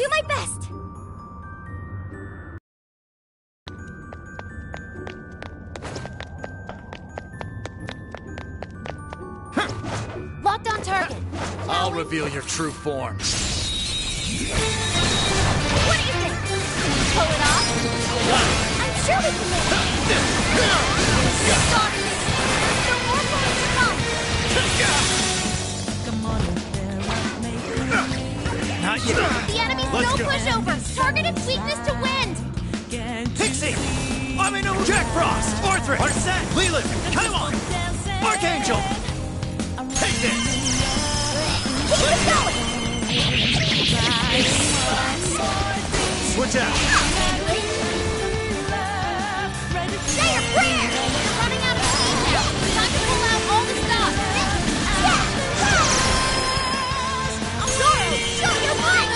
do my best! Locked on target. I'll reveal your true form. What do you think? Pull it off? I'm sure we can make it. Stop it. No more bullets to come. Not yet. The enemy's Let's no go. pushover. Target its weakness to wind. Pixie! I'm in over Jack Frost! Arthur! Arsene! Leland! Come on! Archangel! Take this! Keep it going. Switch out! Say your prayers. You're running out of steam now. Time to pull out all the stops. Zoro, show your might.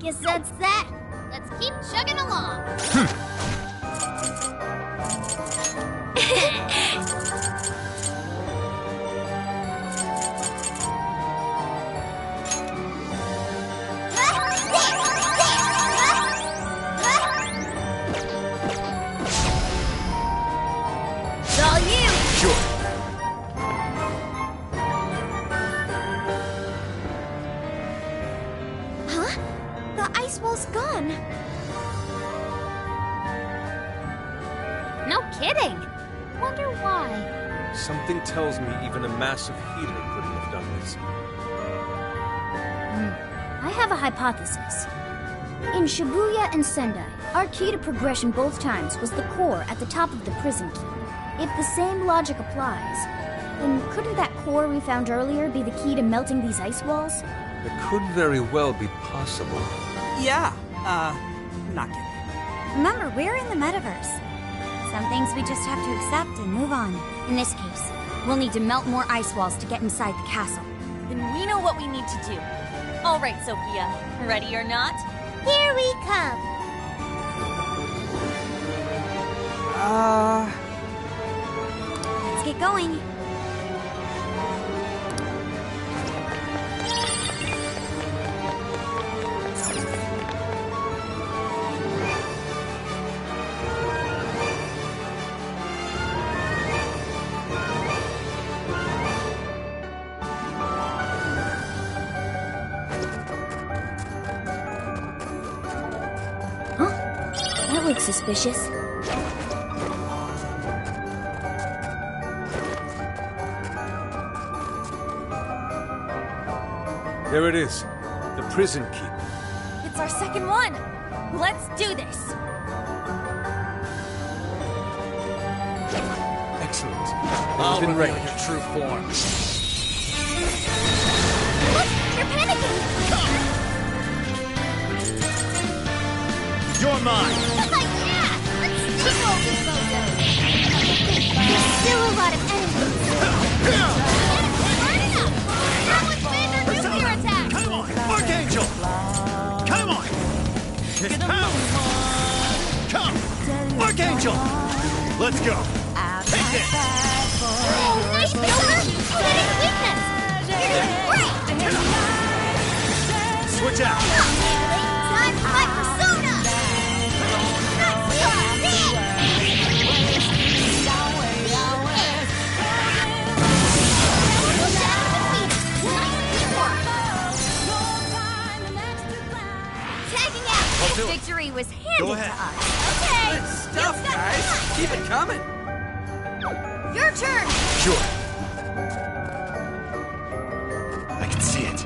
Guess that's that. Let's keep chugging along. It's all you. Sure. Huh? The ice wall's gone. No kidding. Wonder why. Something tells me even a massive heater couldn't have done this. I have a hypothesis. In Shibuya and Sendai, our key to progression both times was the core at the top of the prison key. If the same logic applies, then couldn't that core we found earlier be the key to melting these ice walls? It could very well be possible. Yeah, not kidding. Remember, we're in the metaverse. Some things we just have to accept and move on. In this case, we'll need to melt more ice walls to get inside the castle. Then we know what we need to do. All right, Sophia. Ready or not? Here we come. Let's get going. That looks suspicious. There it is. The prison keep. It's our second one. Let's do this. Excellent. I'll Within reveal range. your true form. Look, you're panicking. You're mine! Yeah, let's take all these photos. There's still a lot of enemies. Burn it up. Everyone's favorite nuclear attack. Come on! Archangel! Come on! Just pound! Come! Archangel! Let's go! Take this! Oh, nice, Joker. You hit its weakness. You're great. Switch out! Time for my persona. Nice shot. Tagging out. I'll do it. Victory was Go handed to ahead. us. Okay. Good stuff, guys. Keep it coming. Your turn. Sure. I can see it.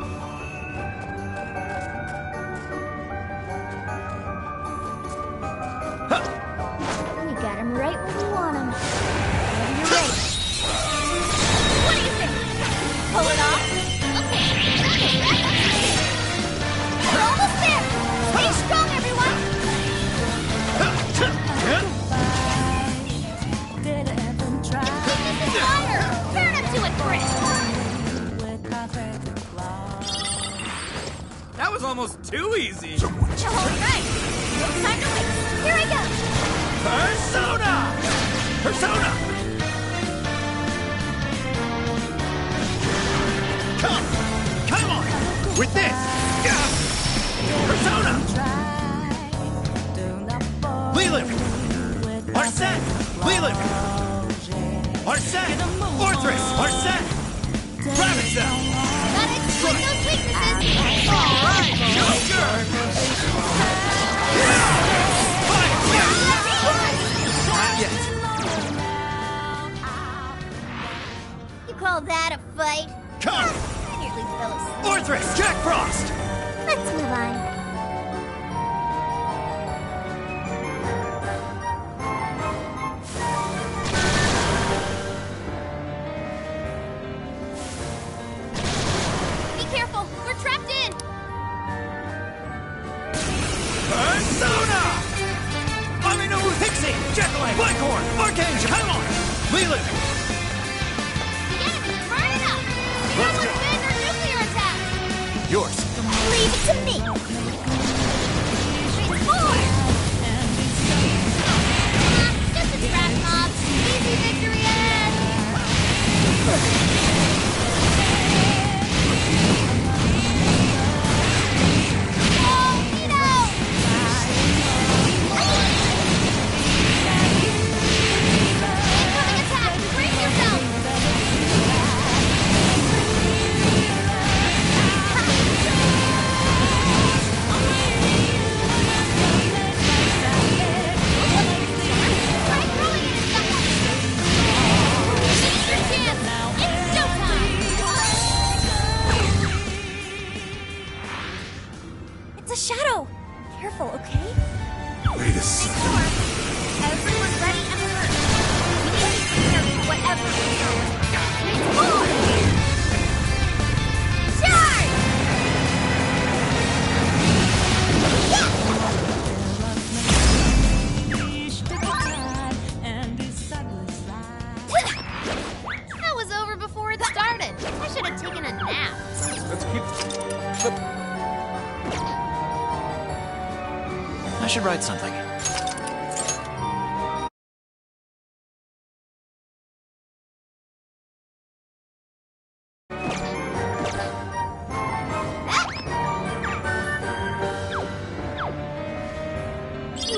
We got him right where we want him. Whenever you're ready. What do you think? Pull it off? Okay. We're almost there. Stay strong, everyone. Weakness is fire. Turn up to it, Chris. That was almost too easy. All right. time to waste. Here I go. Persona! Persona! Come on! With this! Persona! Leland! Arsene! Leland! Arsene! Orthrus! Arsene! Ravagecell! Gotta exploit those weaknesses. Alright, Joker! Not yet. You call that a fight? Come! I nearly fell asleep. Orthrus! Jack Frost! Let's move on. Be careful, we're trapped in. Persona! Amino Pixie! Jekyll! Blackhorn! Archangel! Come on! Leland! The enemy's burning up. Now Let's we'll go. defend our nuclear attack. Yours! Leave it to me. Transform. Just a trap mob. Easy victory ahead. Oh, Nino! Incoming attack! Brace yourself! Try throwing it at someone! Here's your chance! It's showtime! It's a shadow. Careful, okay? Wait a second. Sure. Everyone ready and alert. We need to be prepared for whatever comes. Transform! Charge! That was over before it started. I should have taken a nap. Let's keep... I should write something.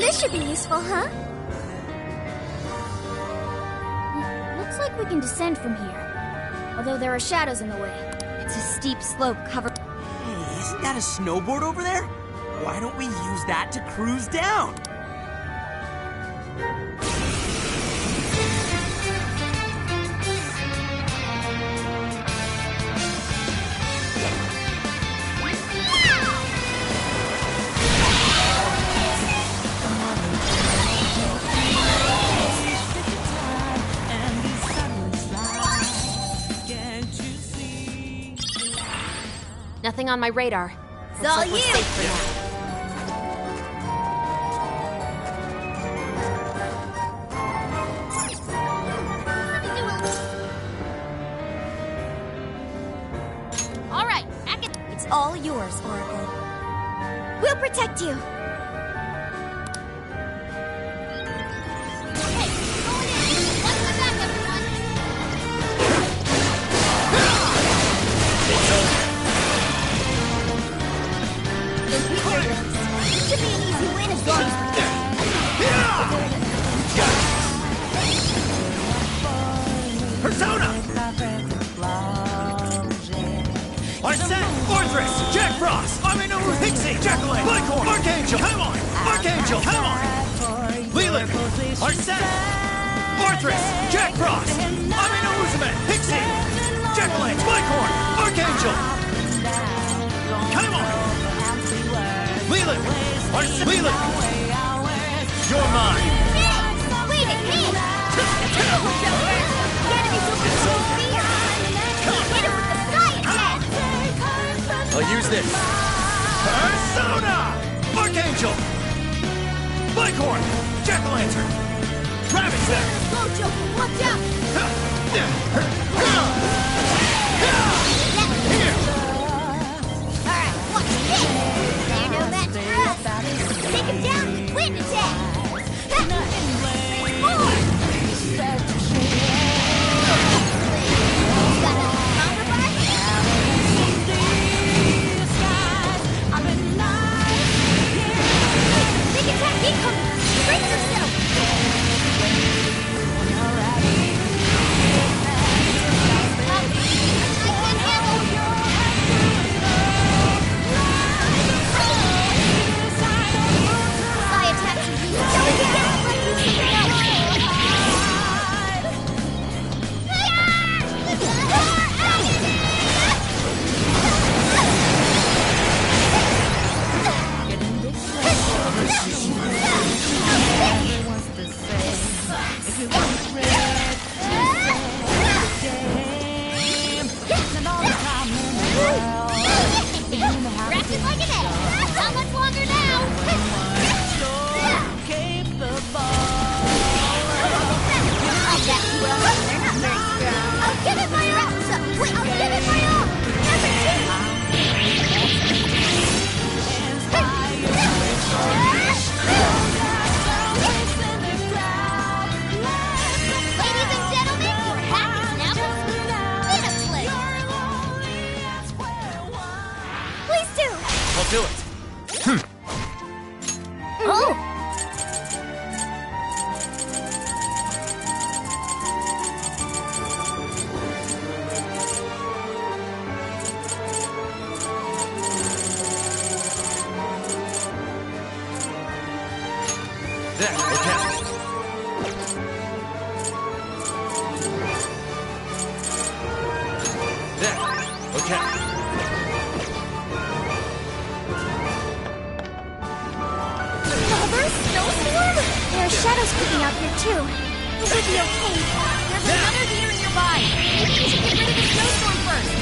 This should be useful, huh? Looks like we can descend from here. Although there are shadows in the way. It's a steep slope covered. Hey, isn't that a snowboard over there? Why don't we use that to cruise down? Nothing on my radar. It's all We're you! safe for now. All right, back in. It's all yours, Oracle. We'll protect you. Hey, going in. Watch my back, everyone. Should be an easy win as long as Persona! Arsene! Orthrus! Jack Frost! Amino Pixie! Jekyll! Blackhorn! Archangel! Come on! Archangel! Come on! Leland! Arsene! Orthrus! Jack Frost! Amino Pixie! Jekyll! Blackhorn! Archangel! Come on! Leland! Arsene! Leland! You're mine! Leave it, me! The enemy's over the hit him with the science head! I'll use this. Persona! Archangel! Blackhorn! Jack-o'-lantern! Ravagecell! Go, Joker, watch out! Here! Alright, watch this! They're no match for us! Take him down! do it. Oh! There, okay. There, okay. Another snowstorm? There are shadows creeping out here, too. It would be okay. There's another deer nearby. Maybe you should get rid of the snowstorm first.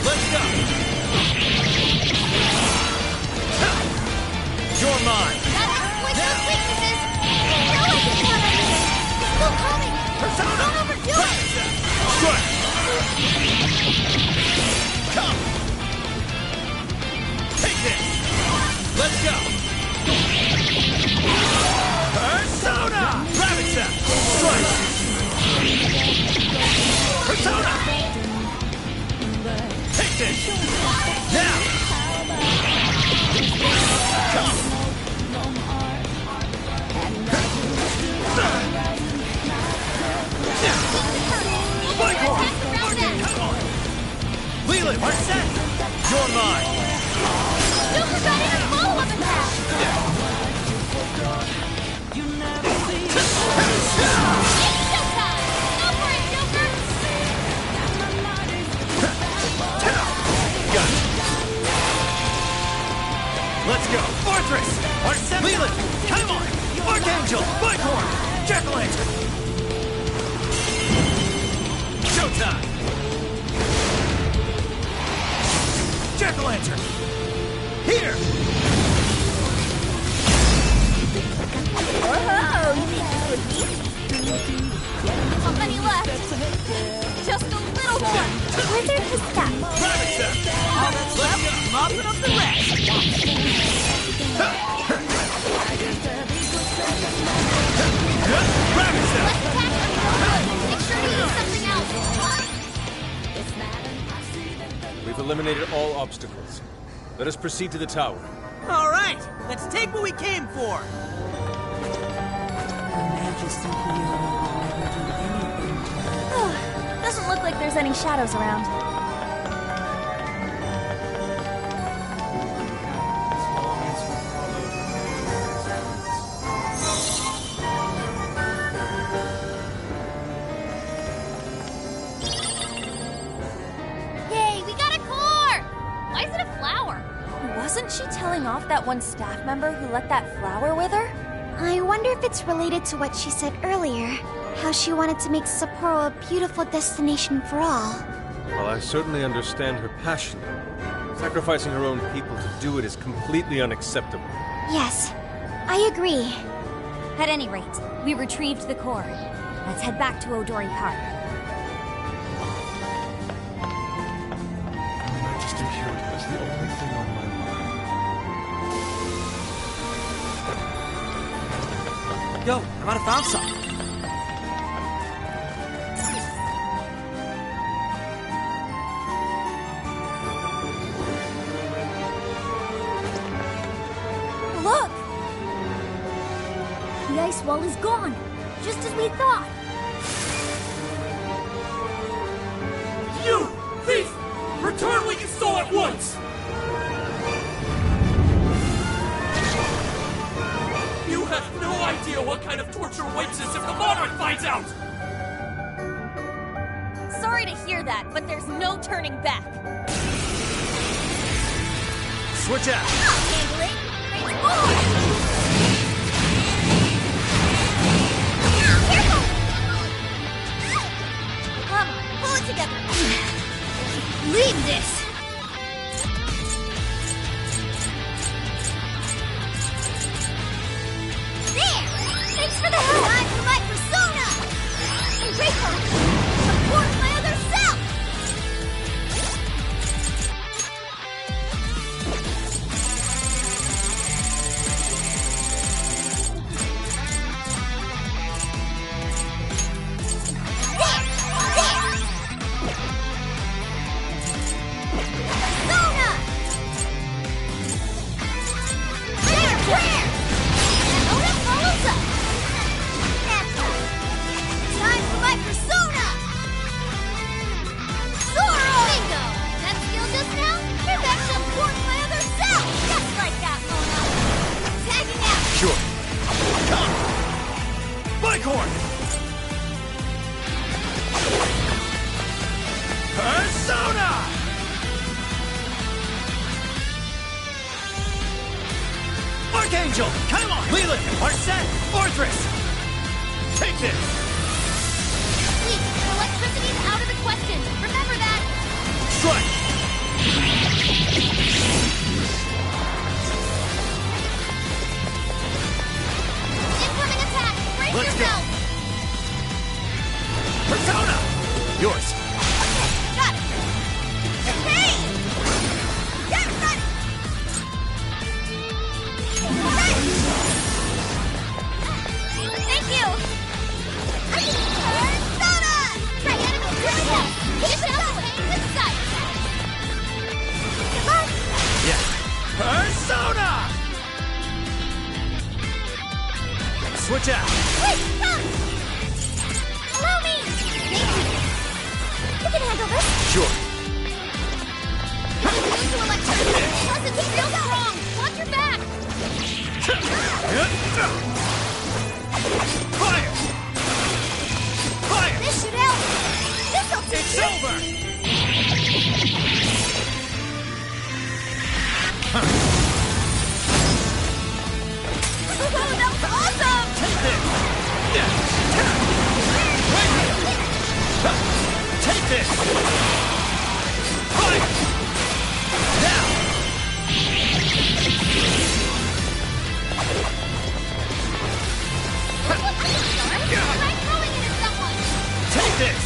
Let's go. You're mine. That exploits those weaknesses. Now I can count on you. It's still coming. Persona! Don't overdo it. Good. Come. Take this. Let's go. Persona! Rabbit Step. Strike. Persona! Take this. Now. Come. Bighorn! Come on! Leland, we're set! You're mine! Joker got in a follow-up attack. It's showtime! Go for it, Joker! Got it. Let's go! Fortress! Arsene! Leland! Come on! Archangel! Bighorn! Jack-o'-lantern! Showtime! Jack-o'-lantern! Here! How many left? Just a little more. Wizard has stopped. Rabbit Step! All that's left is mopping up the rest. Rabbit Step! Let's attack them. Make sure to use something else. We've eliminated all obstacles. Let us proceed to the tower. All right, let's take what we came for. Doesn't look like there's any shadows around. Yay, we got a core! Why is it a flower? Wasn't she telling off that one staff member who let that flower wither? I wonder if it's related to what she said earlier. How she wanted to make Sapporo a beautiful destination for all. Well, I certainly understand her passion. Sacrificing her own people to do it is completely unacceptable. Yes, I agree. At any rate, we retrieved the core. Let's head back to Odori Park. Majesty here is the only thing on my mind. Yo, I might have found something. Look! The ice wall is gone, just as we thought. You! Thief! Return what you stole at once! You have no idea what kind of torture awaits us if the Monarch finds out! Sorry to hear that, but there's no turning back. Switch out! Handle it. It's more! Careful! Come on, pull it together. Leave this! There! Thanks for the help! Time for my persona! Eraser! Support my other self! There! There! Archangel! Come on! Leland! Arsene! Orthrus! Take this! Please, electricity is out of the question. Remember that. Strike! Incoming attack. Brace Let's go. yourself. Persona! Yours. Got it. Hey! Get ready. Thank you. Persona! Right, enemy critical. Keep it up. This side. Good luck. Yeah. Persona! Switch out. Wait, come. Allow me. Thank you. You can handle this. Sure. Immune to electricity. Plus, it's real strong. Watch your back. Fire! Fire! This should help. This'll teach It's you. over! Oh, that was awesome. Take this! Take this! Fire! Now! Try throwing it at someone. Take this!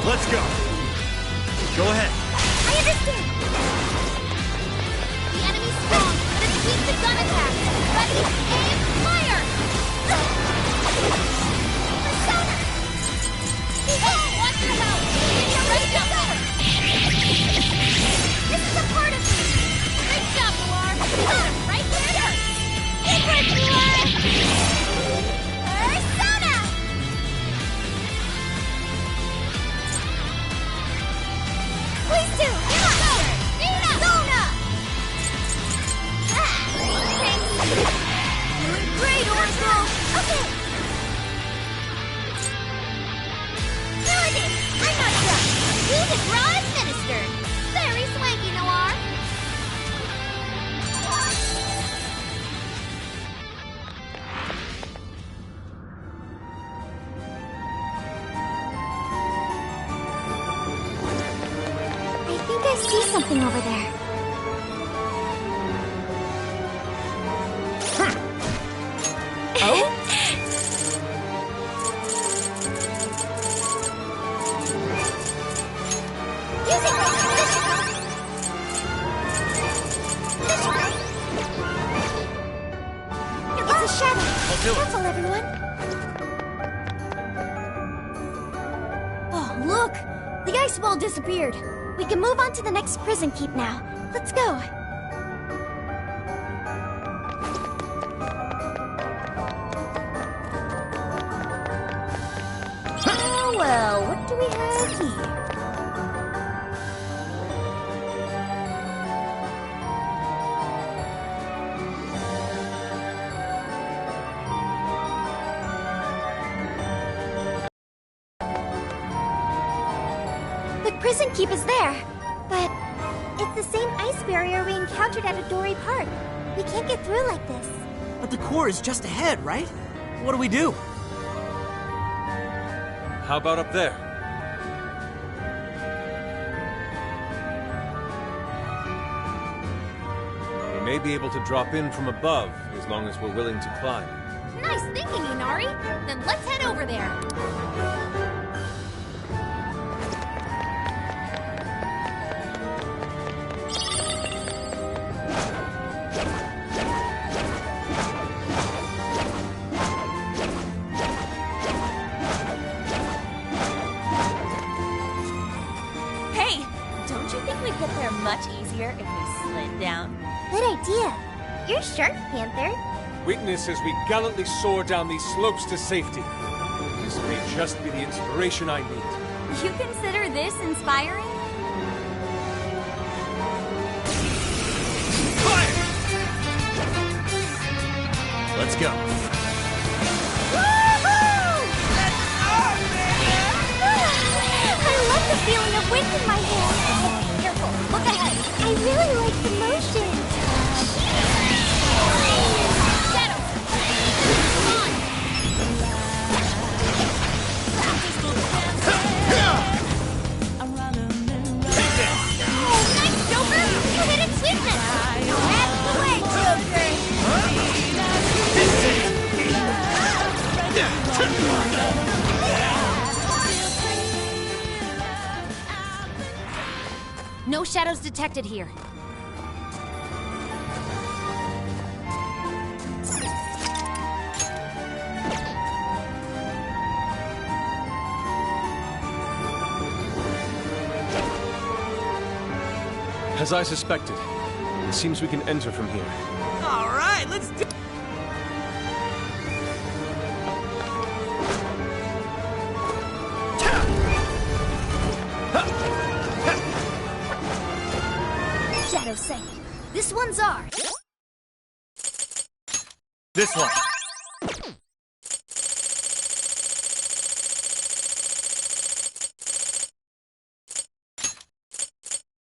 Let's go! Go ahead. I understand. The enemy's strong, but it's weak to gun attack. Ready, aim, fire! Persona! Watch your health. You're ready to go. This is a part of me. Great job, Noir. Right there. Secret Noir! Persona! Please do! Persona! Thank you. Doing great, Orzo! Okay. There it is! I'm not done. We the draw administered. Very swanky, Noir. I think I see something over there. Using it's a shadow. I'll do it. Careful, everyone. Oh, look! The ice wall disappeared. We can move on to the next prison keep now. Let's go. Oh, well, what do we have here? The prison keep is there, but it's the same ice barrier we encountered at Adori Park. We can't get through like this. But the core is just ahead, right? What do we do? How about up there? We may be able to drop in from above, as long as we're willing to climb. Nice thinking, Inari. Then let's head over there. Hey, don't you think we'd get there much easier if we slid down? Good idea. You're sharp, Panther. Witness as we gallantly soar down these slopes to safety. This may just be the inspiration I need. You consider this inspiring? Fire! Let's go. I love the feeling of wind in my hair. Careful, look ahead. I really like the motion. No shadows detected here. As I suspected, it seems we can enter from here. All right, let's do. Shadow Saint. This one's ours. This one.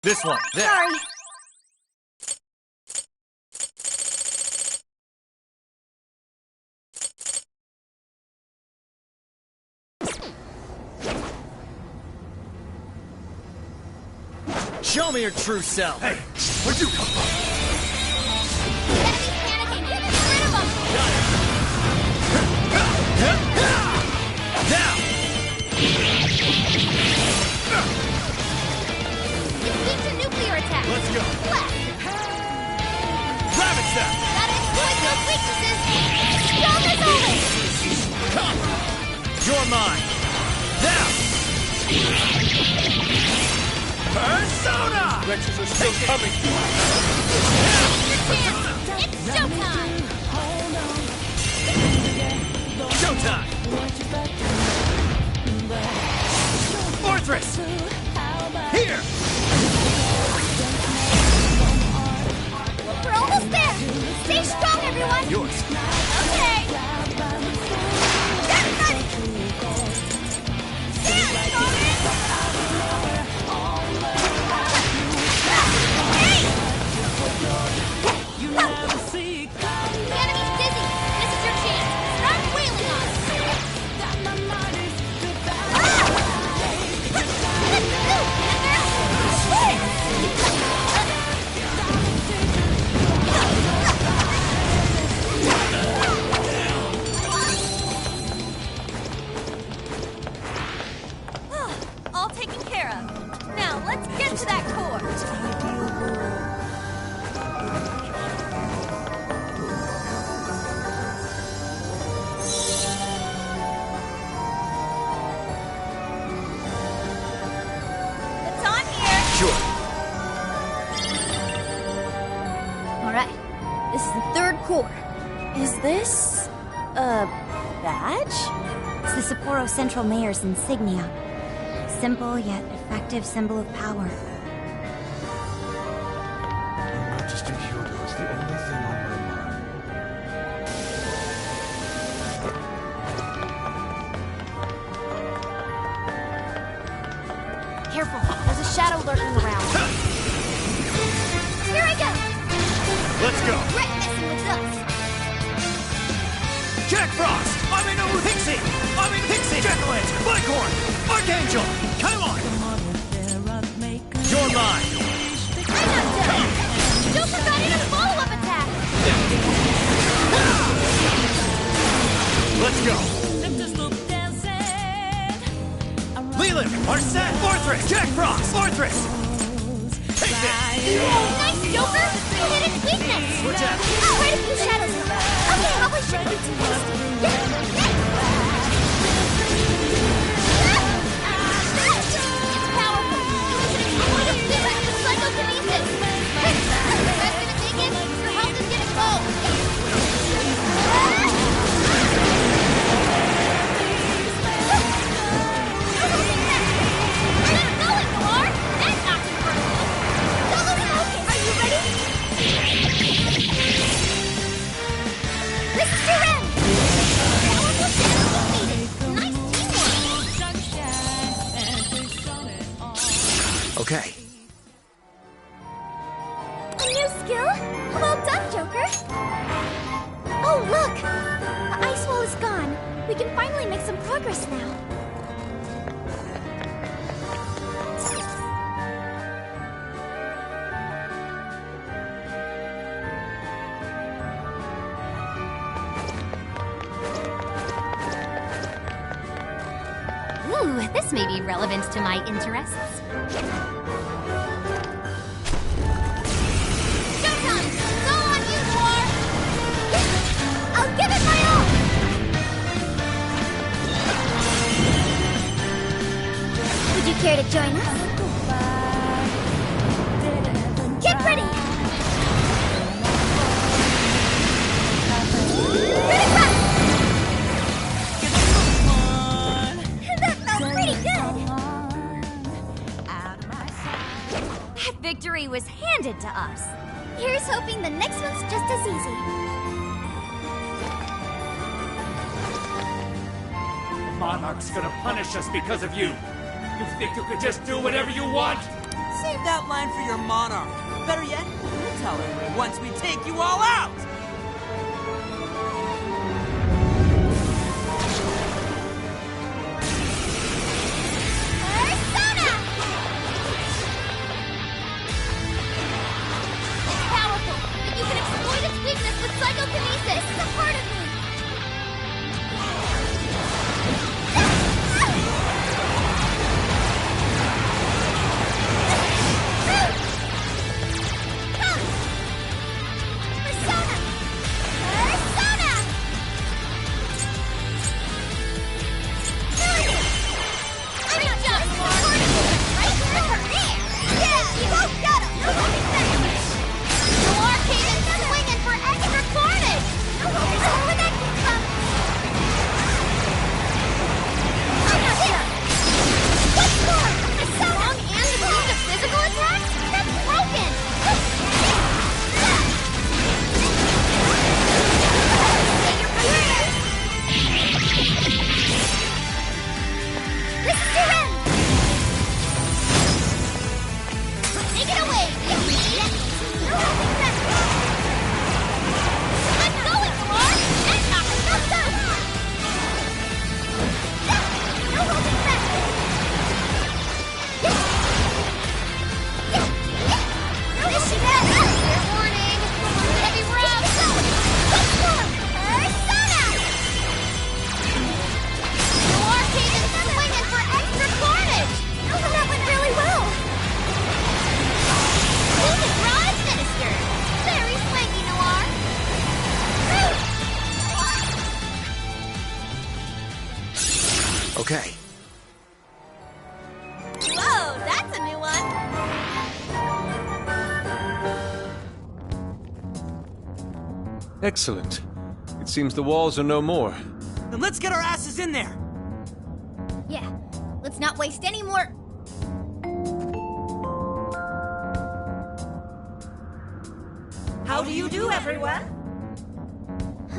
This one. There. Sorry. Show me your true self. Hey, where'd you come from? Enemy's panicking. Get rid of them. Now! It's weak to nuclear attack. Let's go. Left. Rabbit step! Gotta exploit those weaknesses. Strong as always. Come! You're mine! Now! Persona! Wretches are still coming! It's showtime. Showtime! Fortress! Here! We're almost there. Stay strong, everyone. Yours. Okay. Get ready. Stand, Scarlet. Hey! The enemy's dizzy. This is your chance. Start wailing on us. All taken care of. Now, let's get to that core. It's on here. Sure. All right. This is the third core. Is this a badge? It's the Sapporo Central Mayor's insignia. Simple yet effective symbol of power. Her Majesty Hyodo is the only thing on my mind. Careful. There's a shadow lurking around. Here I go. Let's go. Regret messing with us. Jack Frost! I'm in a Pixie! I'm in Pixie! Jack-o'-lantern! Bicorn! Archangel! Come on! You're mine! I'm not done. Joker got in a follow-up attack. Let's go! Leland! Arsene! Fortress! Jack Frost! Fortress! Take this! Nice, Joker. You hit its weakness. We're down. Quite a few shadows in there. Okay, probably shouldn't be too hasty. It's powerful. Use an exploitive with psychokinesis. You guys gonna take it? Your health is getting low. Let him go, Ignore. That's not too personal. Don't lose focus. Are you ready? This is your end. Powerful shadows defeated. Nice teamwork. Okay. A new skill? Well done, Joker. Oh, look! The ice wall is gone. We can finally make some progress now. Ooh, this may be relevant to my interests. join us? Get ready! That felt pretty good! That victory was handed to us. Here's hoping the next one's just as easy. Monarch's gonna punish us because of you. You think you could just do whatever you want? Save that line for your monarch. Better yet, we'll tell her once we take you all out! Persona! It's powerful, but you can exploit its weakness with psychokinesis. It's a part of me. Okay. Whoa, that's a new one. Excellent. It seems the walls are no more. Then let's get our asses in there! Yeah, let's not waste any more. How do you do, everyone?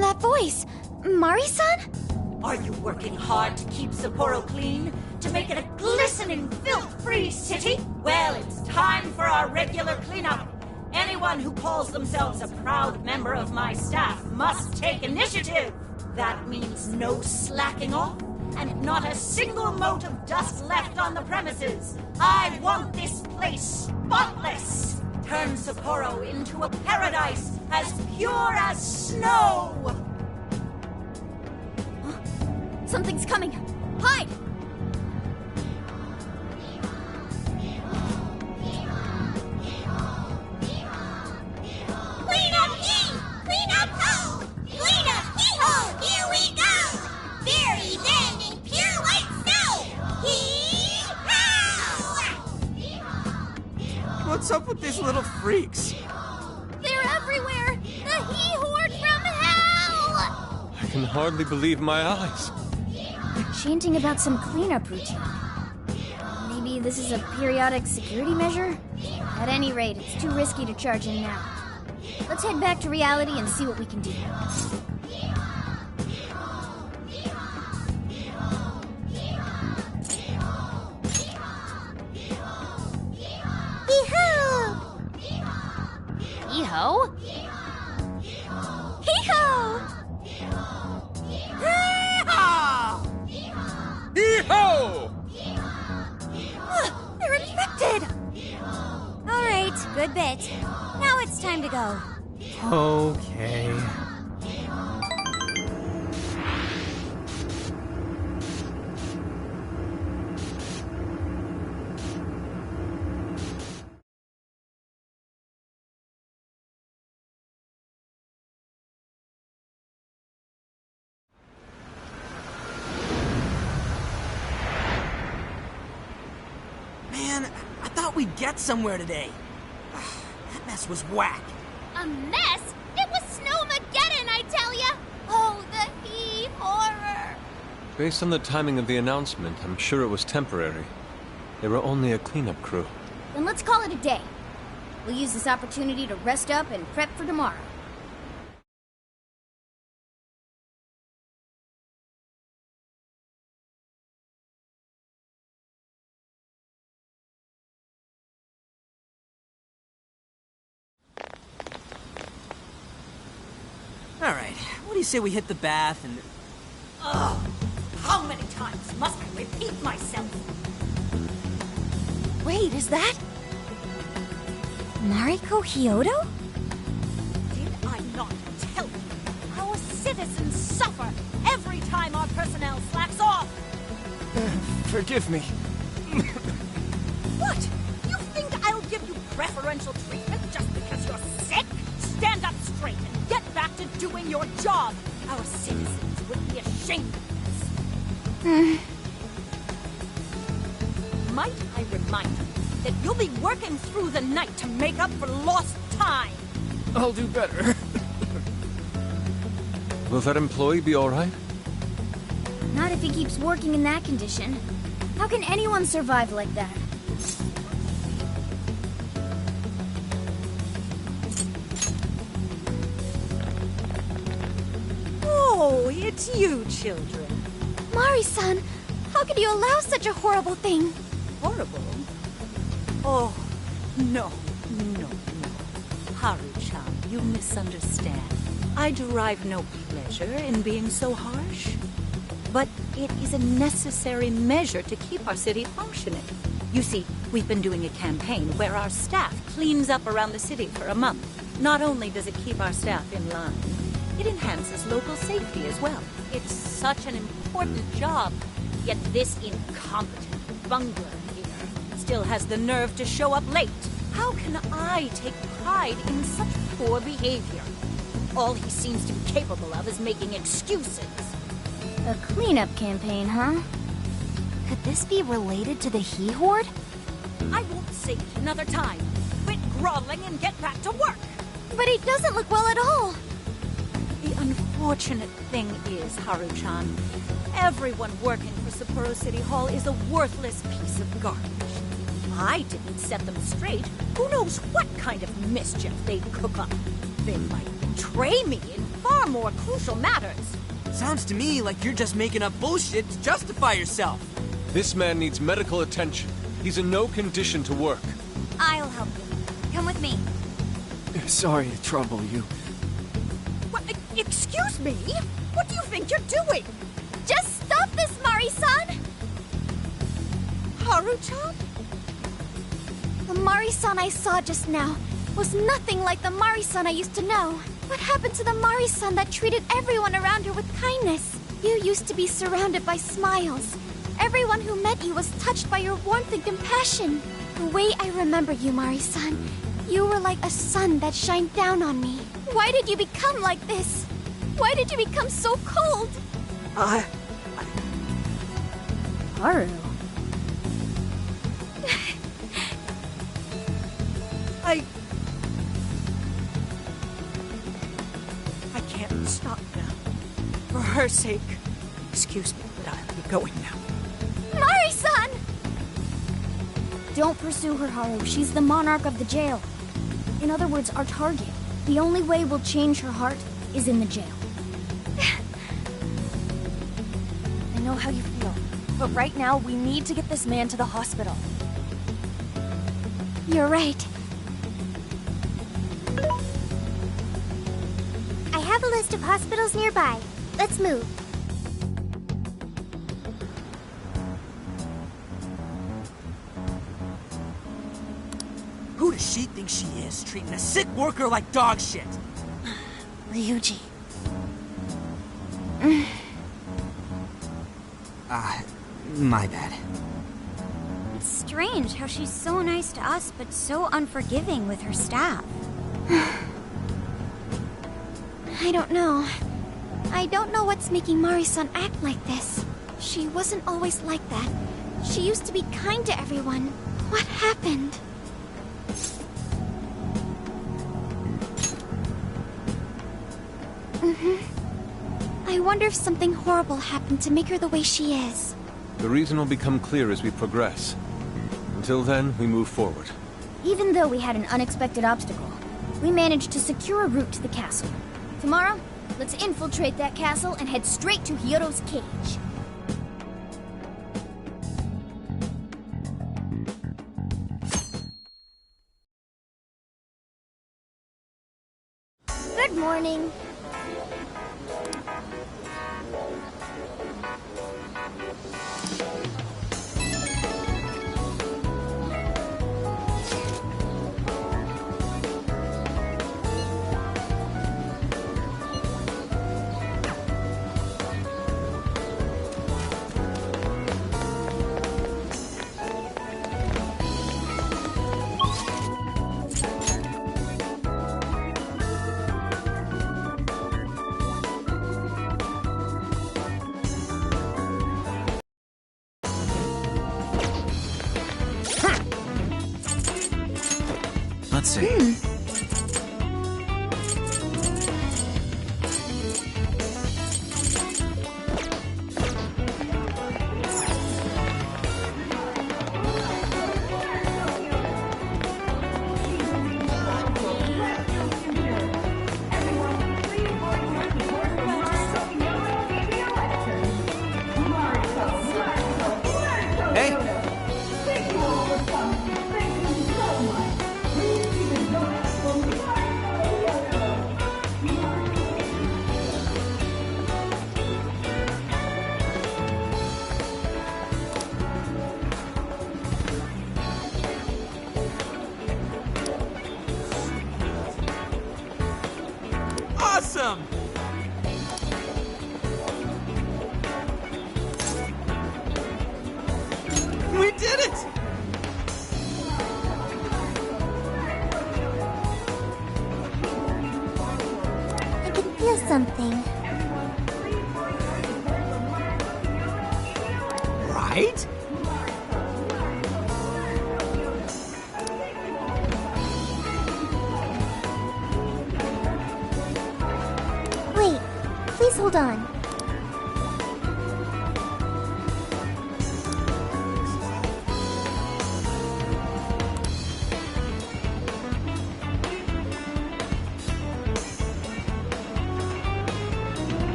That voice, Mari-san? Are you working hard to keep Sapporo clean? To make it a glistening, filth-free city? Well, it's time for our regular cleanup. Anyone who calls themselves a proud member of my staff must take initiative. That means no slacking off, and not a single mote of dust left on the premises. I want this place spotless. Turn Sapporo into a paradise as pure as snow. Something's coming. Hide! Clean up ye! Clean up ho! Clean up hee-ho! Here we go! Very then in pure white snow! Hee-haw! What's up with these little freaks? They're everywhere! The He-Horde from hell! I can hardly believe my eyes. Chanting about some cleanup routine. Maybe this is a periodic security measure? At any rate, it's too risky to charge in now. Let's head back to reality and see what we can do. Hee-ho! Hee-ho? Hee-ho! Hee-ho! They're infected! Alright, good bit. Now it's time to go. Okay. thought we'd get somewhere today. That mess was whack. A mess? It was Snowmageddon, I tell ya! Oh, the heave horror! Based on the timing of the announcement, I'm sure it was temporary. They were only a cleanup crew. Then let's call it a day. We'll use this opportunity to rest up and prep for tomorrow. Alright, what do you say we hit the bath and... Ugh! How many times must I repeat myself? Wait, is that... Mariko Hyodo? Did I not tell you? Our citizens suffer every time our personnel slacks off! Forgive me. What? You think I'll give you preferential treatment just because you're sick? Stand up straight and get back to doing your job! Our citizens would be ashamed of this. Might I remind you that you'll be working through the night to make up for lost time? I'll do better. Will that employee be alright? Not if he keeps working in that condition. How can anyone survive like that? Oh, it's you, children. Mari-san, how could you allow such a horrible thing? Horrible? Oh, no. Haru-chan, you misunderstand. I derive no pleasure in being so harsh. But it is a necessary measure to keep our city functioning. You see, we've been doing a campaign where our staff cleans up around the city for a month. Not only does it keep our staff in line, it enhances local safety as well. It's such an important job, yet this incompetent bungler here still has the nerve to show up late. How can I take pride in such poor behavior? All he seems to be capable of is making excuses. A cleanup campaign, huh? Could this be related to the He Horde? I won't say it another time. Quit groveling and get back to work. But he doesn't look well at all. The unfortunate thing is, Haru-chan, everyone working for Sapporo City Hall is a worthless piece of garbage. If I didn't set them straight, who knows what kind of mischief they'd cook up. They might betray me in far more crucial matters. Sounds to me like you're just making up bullshit to justify yourself. This man needs medical attention. He's in no condition to work. I'll help you. Come with me. Sorry to trouble you. What? Excuse me? What do you think you're doing? Just stop this, Mari-san! Haru-chan? The Mari-san I saw just now was nothing like the Mari-san I used to know. What happened to the Mari-san that treated everyone around her with kindness? You used to be surrounded by smiles. Everyone who met you was touched by your warmth and compassion. The way I remember you, Mari-san, you were like a sun that shined down on me. Why did you become like this? Why did you become so cold? Haru. I can't stop now. For her sake. Excuse me, but I'll be going now. Mari-san! Don't pursue her, Haru. She's the monarch of the jail. In other words, our target. The only way we'll change her heart is in the jail. I know how you feel, but right now we need to get this man to the hospital. You're right. I have a list of hospitals nearby. Let's move. Who does she think she is, treating a sick worker like dog shit? Ryuji. My bad. It's strange how she's so nice to us, but so unforgiving with her staff. I don't know. I don't know what's making Mari-san act like this. She wasn't always like that. She used to be kind to everyone, What happened? I wonder if something horrible happened to make her the way she is. The reason will become clear as we progress. Until then, we move forward. Even though we had an unexpected obstacle, we managed to secure a route to the castle. Tomorrow, let's infiltrate that castle and head straight to Hyodo's cage. Good morning. Let's see. Awesome! We did it! I can feel something. Right? Wait, please hold on.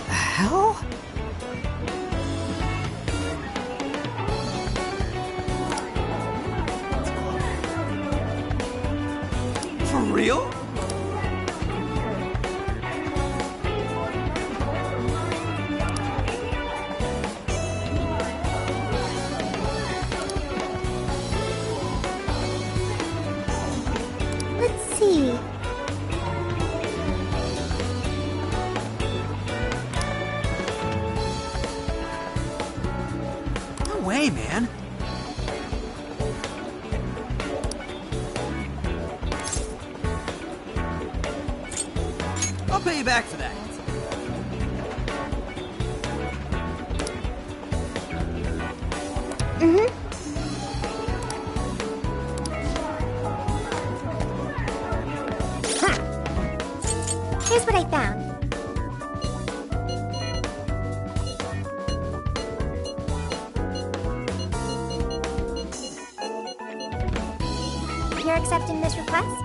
Hell? For real? Let's see. No way, man. I'll pay you back for that. Here's what I found. You're accepting this request?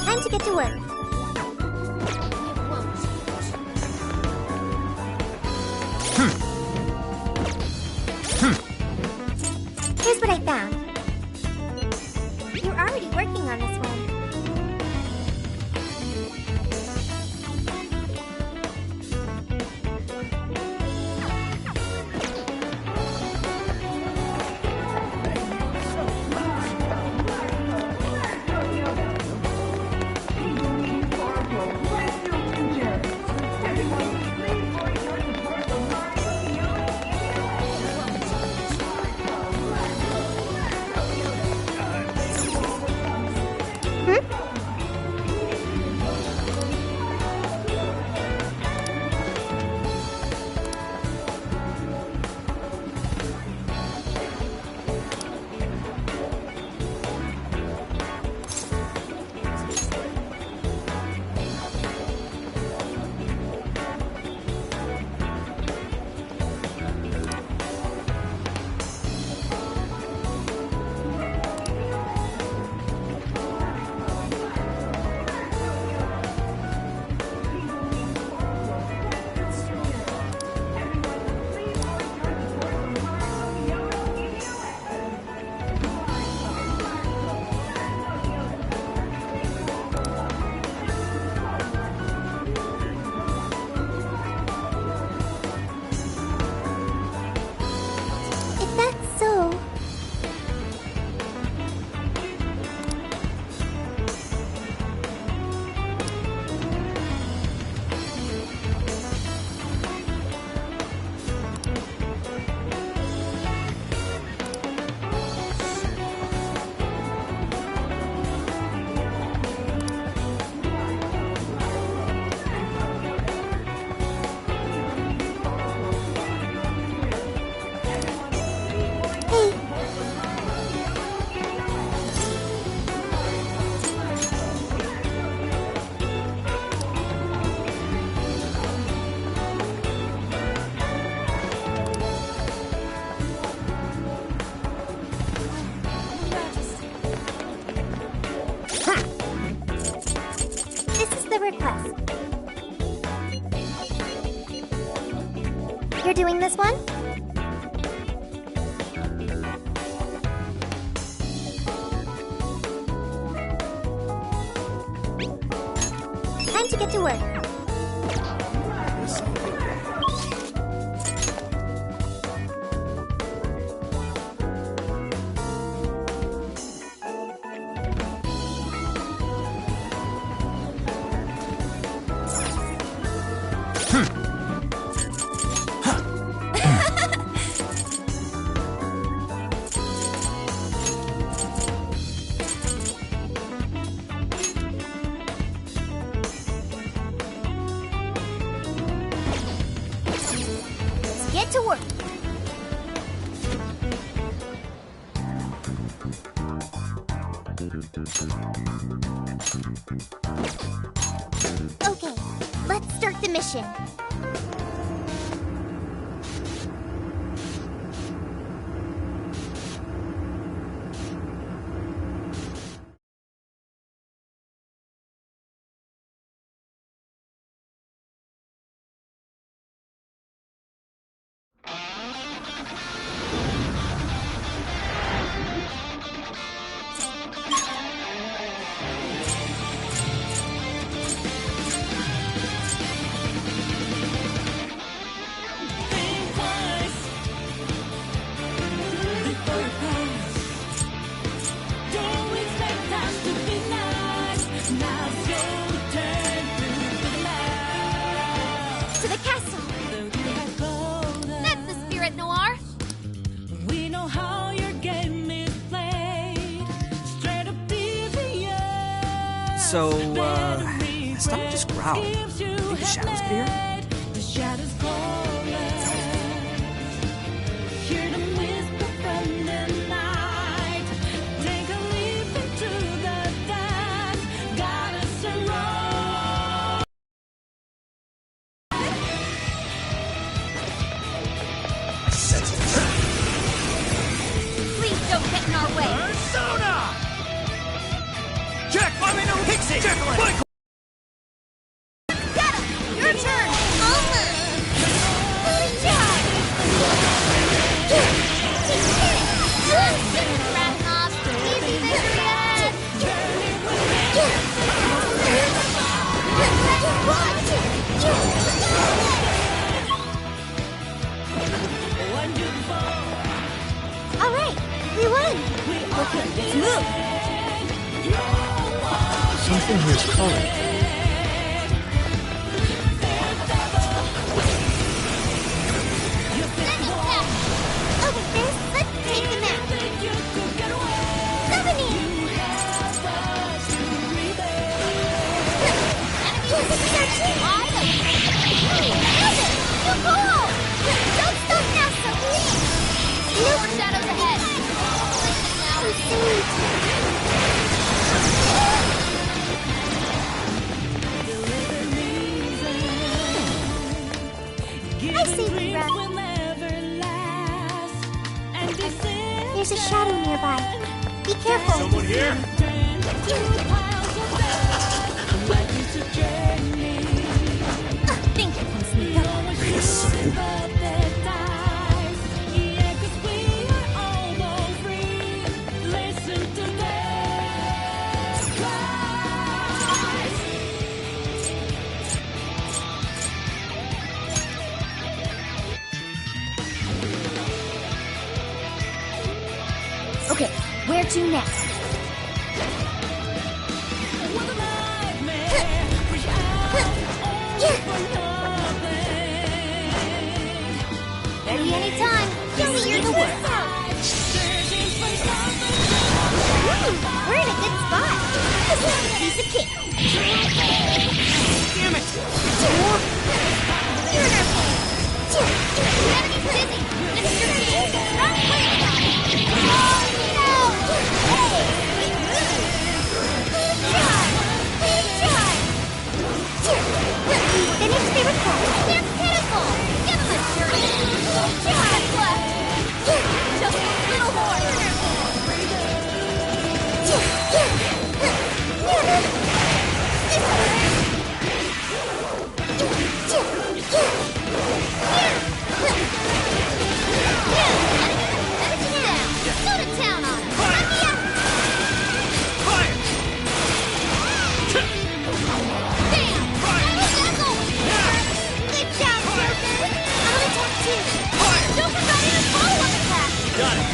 Time to get to work. Here's what I found. You're already working on this one. We're doing this one? Time to get to work. Get to work. Okay, let's start the mission. To the castle. That's the spirit, Noir. We know how your game is played. Straight up devious. So, my stomach just growled. Think the shadows could hear it? The shadows calling. Hear them whisper from the night. Take a leap into the dark. Got us a roll. Please don't get in our way. Persona! Jack, I'm in a Pixie! Jack, Michael! Get him! Your turn! Almost! Good job! Ratnoff, easy victory ahead! All right, we won. Okay, let's move. Something here is calling. Okay, Chris, let's take them out. 70. This is our team. Nailed it. You goal. Don't stop now, Sophie. More shadows ahead! I see the rat. There's a shadow nearby. Be careful. Someone here? Think you can sneak up. Wait a second. Okay, where to next? Ready anytime. Show me your work. We're in a good spot. This is a piece of cake. Damn it! You're in our place. The enemy's busy! Mr. King, run quick! Oh, no! Hey! Good job! Good job! Finish the request. They're pitiful! Give them a dirty! Good job! Left! Just a little more! Don't forget to follow-up attack! Got it.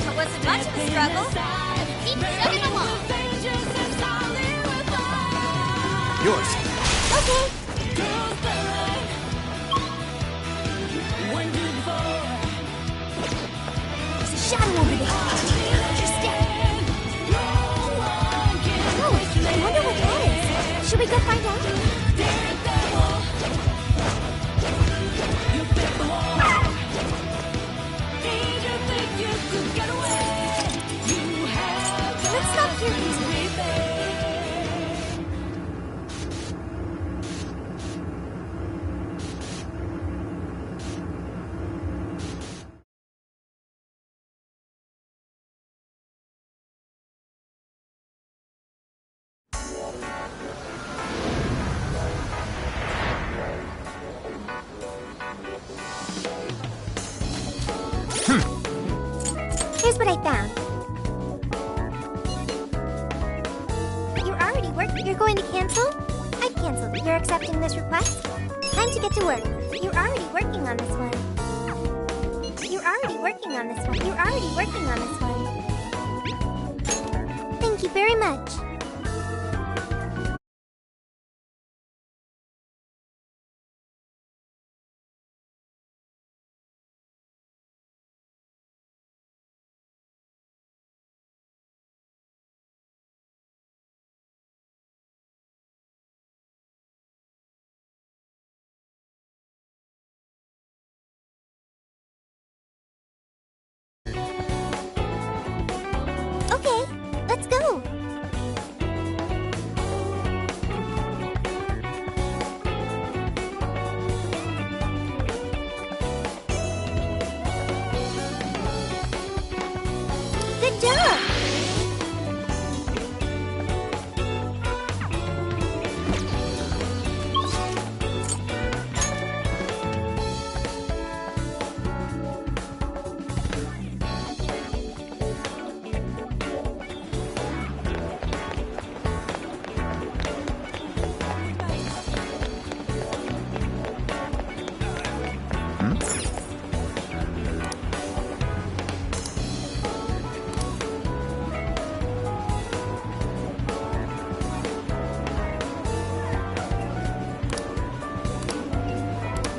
It wasn't much of a struggle. Keep chugging along. Yours. Okay. There's a shadow over there. Watch your step. Oh, I wonder what that is. Should we go find out? Let's stop here for a minute. Here's what I found. You're going to cancel? I've canceled. You're accepting this request? Time to get to work. You're already working on this one. You're already working on this one. You're already working on this one. Thank you very much. Okay, let's go. Good job.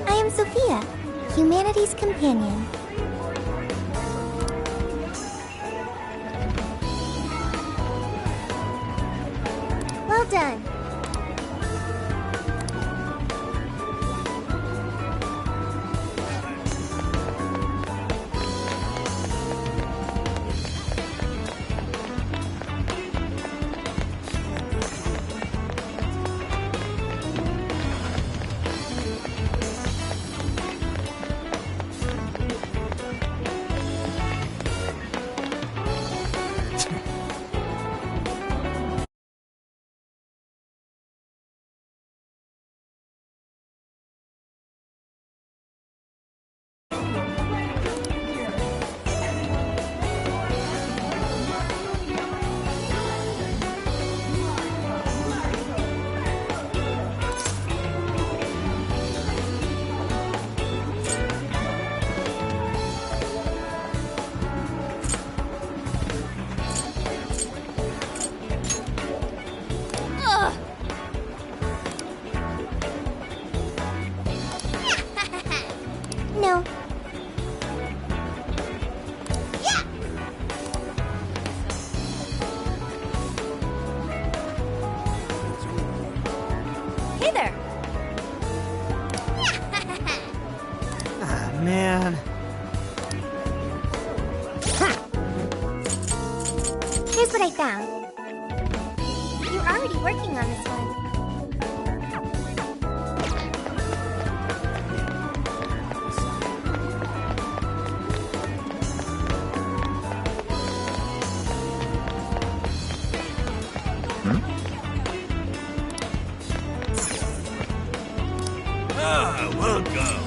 I am Sophia, humanity's companion. Well done. No. Yeah. Hey there. Ah, man. Here's what I found. You're already working on this one. Ah, welcome.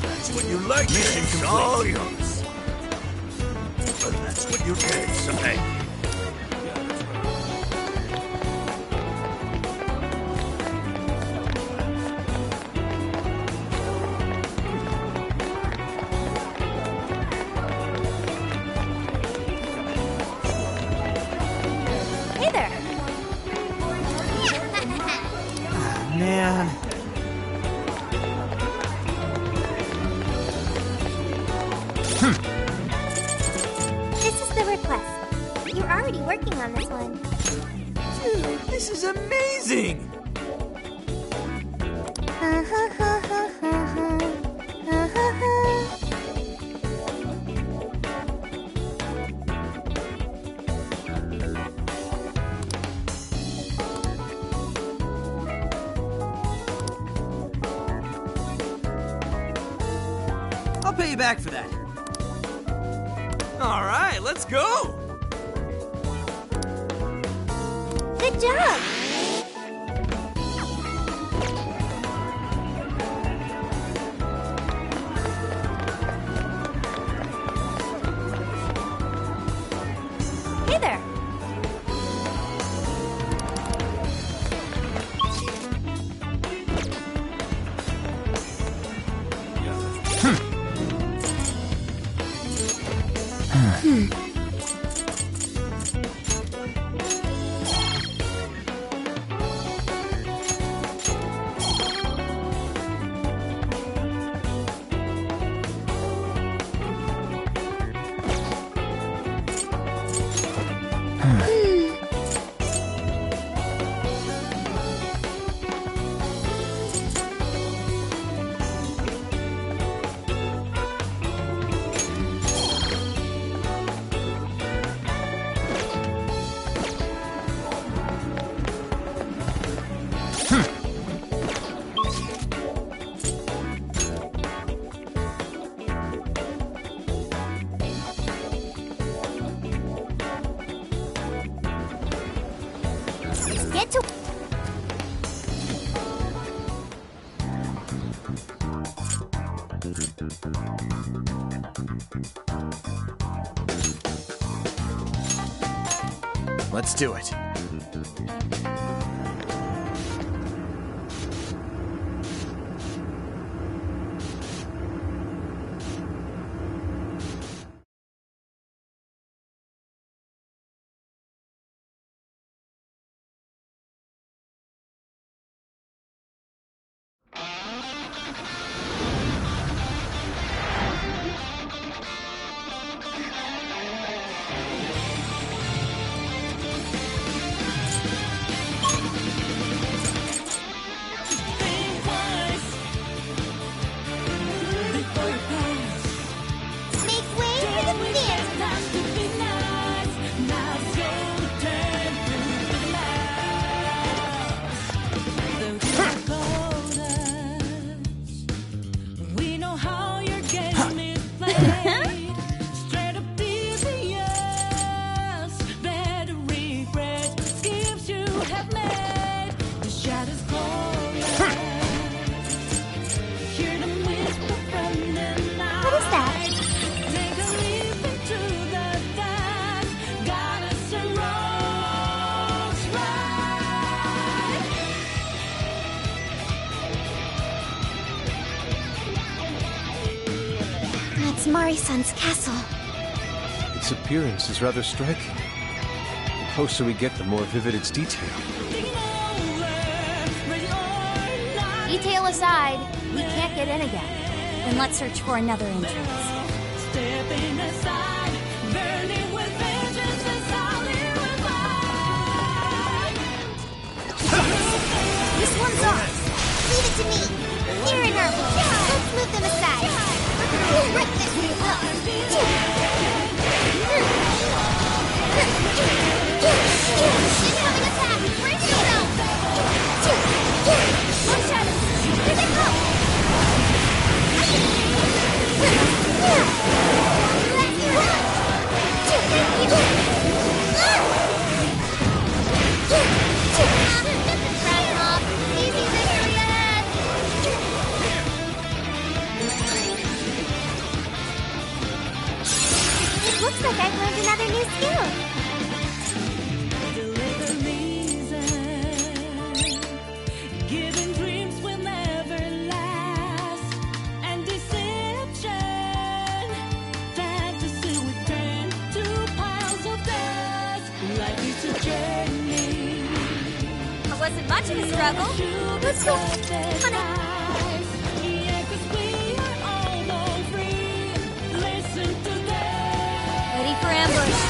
That's what you like. Mission all yours. That's what you get, Sophie. You're already working on this one. Dude, this is amazing! I'll pay you back for that. All right, let's go! Good job! Hey there! Get to... Let's do it. Make way for the fin! We know how your game is played. Straight up devious, better regret schemes you have made. The shadows calling. Hear them whisper from the night. What is that? Take a leap into the dark. Goddess and rose right. That's Mari-san's castle. Its appearance is rather striking. The closer we get, the more vivid its detail. Detail aside, we can't get in again. Then let's search for another entrance. Stepping aside, burning with vengeance and solid revive. This one's ours. Leave it to me. Here in our Let's move them aside. We'll rip this incoming attack! Bring it down! More shadows! Here they come! Easy victory ahead! It looks like I've learned another new skill. Giving dreams will never last, and deception. Fantasy will turn to piles of dust. Life is a journey. It wasn't much of a struggle. Let's go, honey. Yeah, 'cause we are all free. Listen to them. Ready for ambush.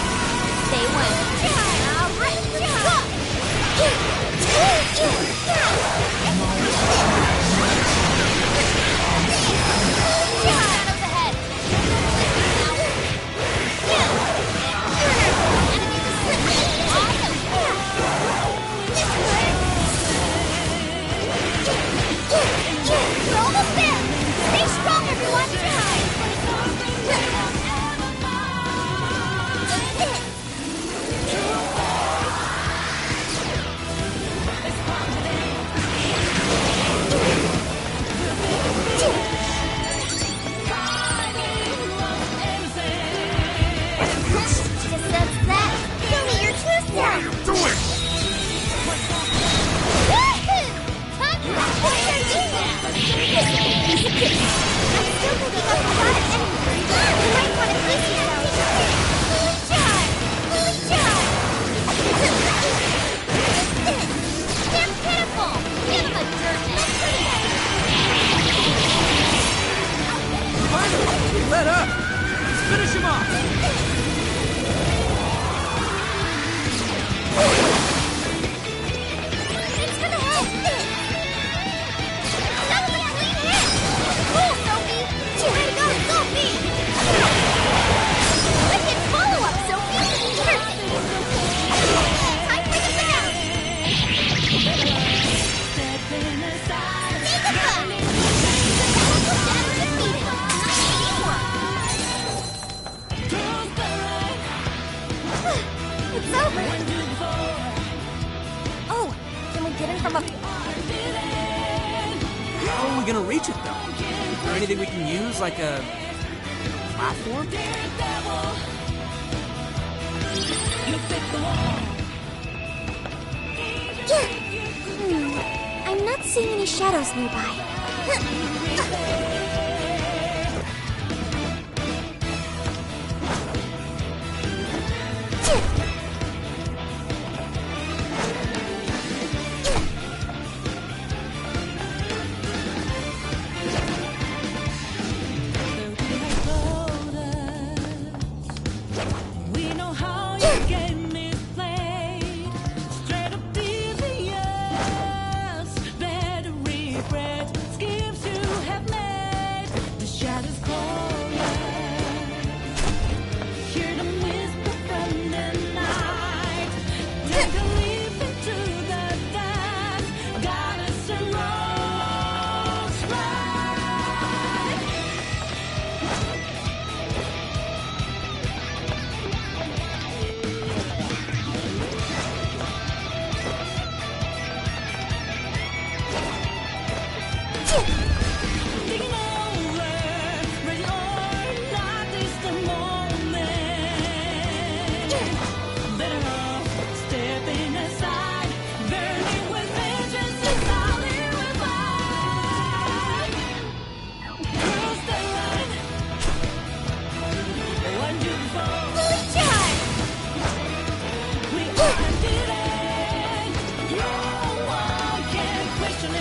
Stay wet. from a... How are we gonna reach it, though? Is there anything we can use, like a platform? I'm not seeing any shadows nearby. We know how your game is played. Straight up devious, better regret schemes you have made. The shadows calling. Hear them whisper from the night. Take a leap into the dark. Goddess and rose right. Taking over, ready or not, it's the moment. Better off stepping aside, burning with vengeance, it's all we will find. Cross the line, one you fall. We are undefeated, no one can question it.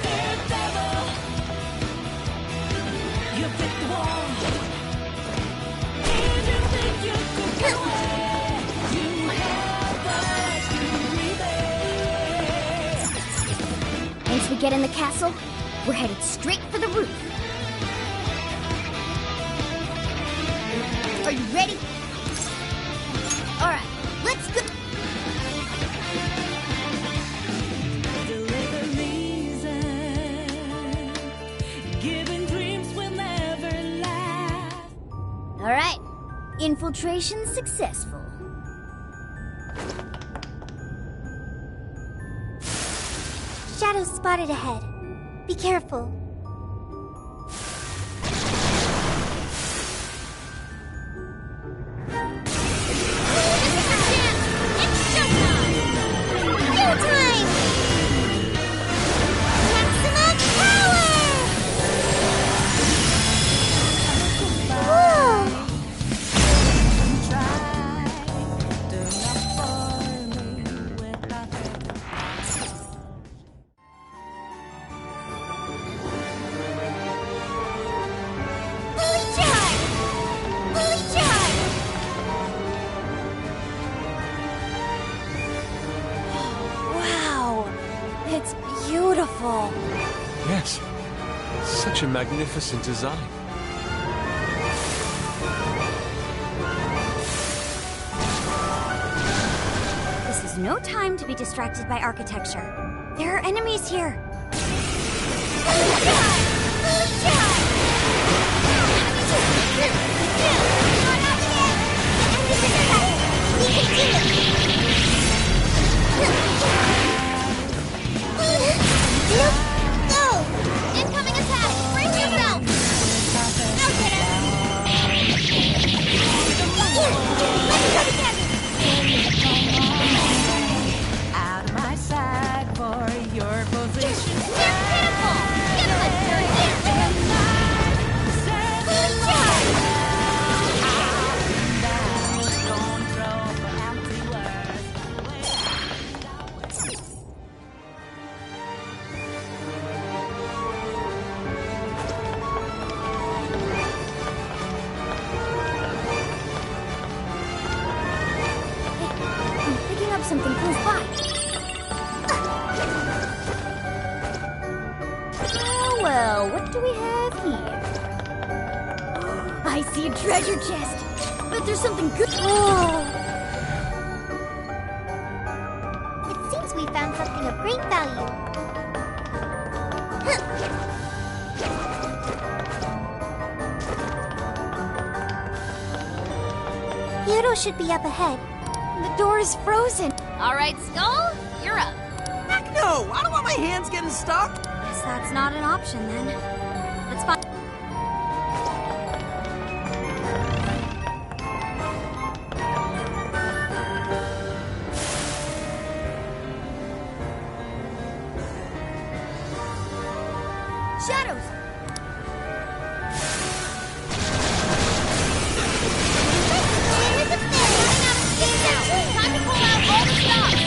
Daredevil, you picked the wall. Did you think you could get away? You have but to rebel. Once we get in the castle, we're headed straight for the roof. Are you ready? All right, let's go. Deliver reason. Giving dreams will never last. All right, infiltration successful. Shadows spotted ahead. Be careful. Showtime! Maximum power! Whoa! Fully charged! Fully charged! Wow! It's beautiful. Yes. Such a magnificent design. This is no time to be distracted by architecture. There are enemies here. Go! Incoming attack! Brace yourself! I'll get him! Let's go together! Out of my sight for your position. They're pitiful! Give him a turn there! I'm picking up something close by. Well, what do we have here? I see a treasure chest. Bet there's something good. Oh, It seems we found something of great value. Hiro should be up ahead. The door is frozen. All right, Skull, you're up. Heck no! I don't want my hands getting stuck! Guess that's not an option then. Let's find. Shadows! Time to pull out all the stops.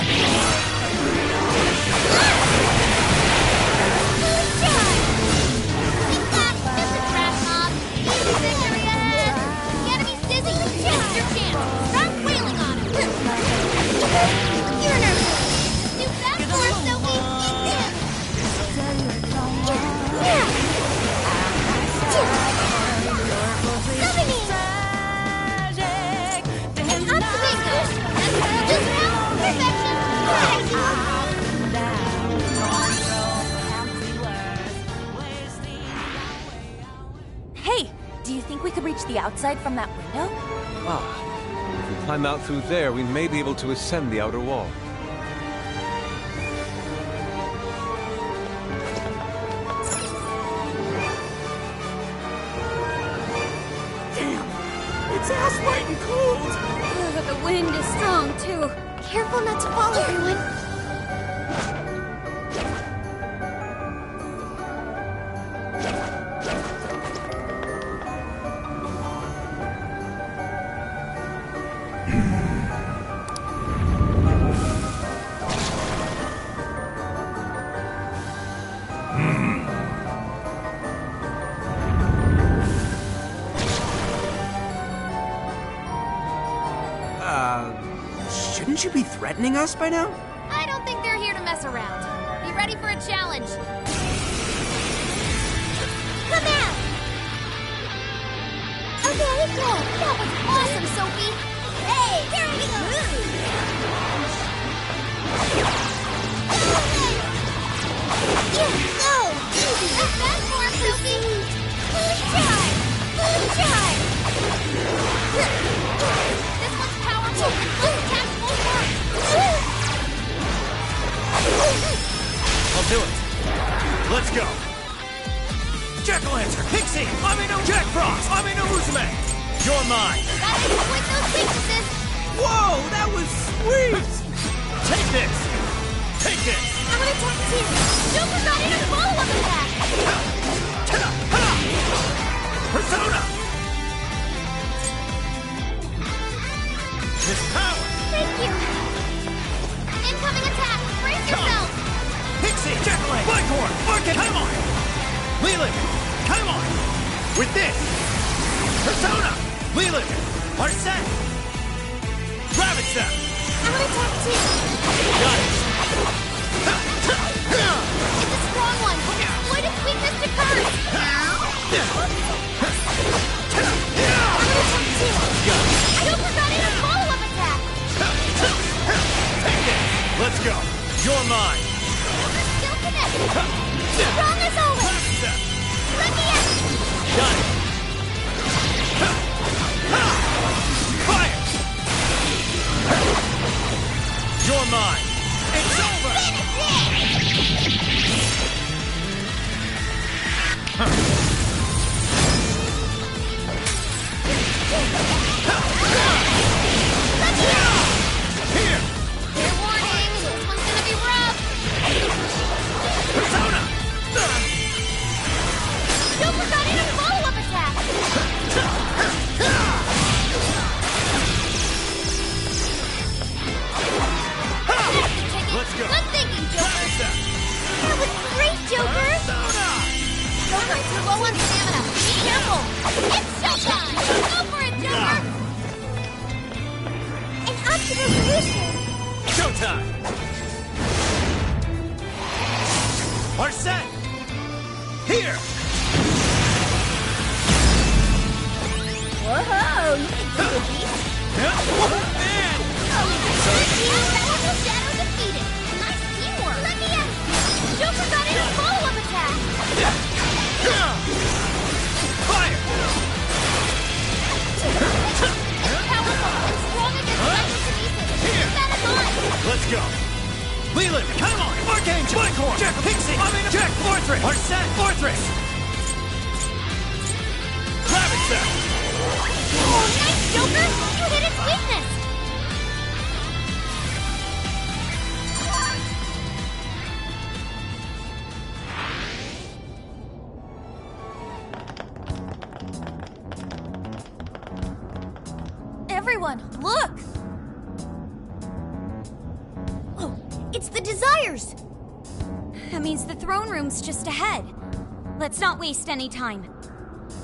Hey, do you think we could reach the outside from that window? Ah, if we climb out through there, we may be able to ascend the outer wall. It's ass-biting cold! The wind is strong, too. Careful not to fall, everyone. Shouldn't you be threatening us by now? I don't think they're here to mess around. Be ready for a challenge. Come out! Okay, go! That was awesome, Sophie. Hey, here we go! Go! Not bad for him, Sophie. Good try! This one's powerful. Let's attack full force. I'll do it. Let's go. Jack-o'-lantern, Pixie, Amino, Jack Frost, Amino Uzume. You're mine. Gotta exploit those weaknesses. Whoa, that was sweet! Take this. Take this. I'm gonna attack too! Joker got in a follow-up attack. Persona. This power. Thank you! Incoming attack. Brace yourself. Pixie, Jack-o'-lantern, Blighthorn, Arcane, come on. Leland, come on. With this. Persona. Leland, Arsene. Ravage them. I'm gonna attack too! Got it. It's a strong one. Exploit its weakness to curse. I'm gonna attack too! Joker got in a follow-up attack. Take it. Let's go. You're mine. Joker's still connected. Strong as always. Let me in. Got it. Fire. You're mine. It's over. Here. Fair warning. This one's gonna be rough. Persona. Joker got in a follow-up attack. Let's go. Good thinking, Joker. That was great, Joker! Persona. Joker, you're low on stamina. Be careful. It's showtime. Go for it, Joker. An optimal solution! Showtime. Arsene. Here. Whoa! You can do it, Beast! Man. Shadow defeated. Nice teamwork. Let me in. Joker got in a follow-up attack. Fire. Powerful. Strong against psychokinesis. go! Leland, come on! Archangel! Bicorn! Jack Pixie! Jack Fortress! Arset! Fortress! Gravitech! Oh, nice, Joker! You hit its weakness! Everyone, look! Oh, it's the Desires! That means the throne room's just ahead. Let's not waste any time.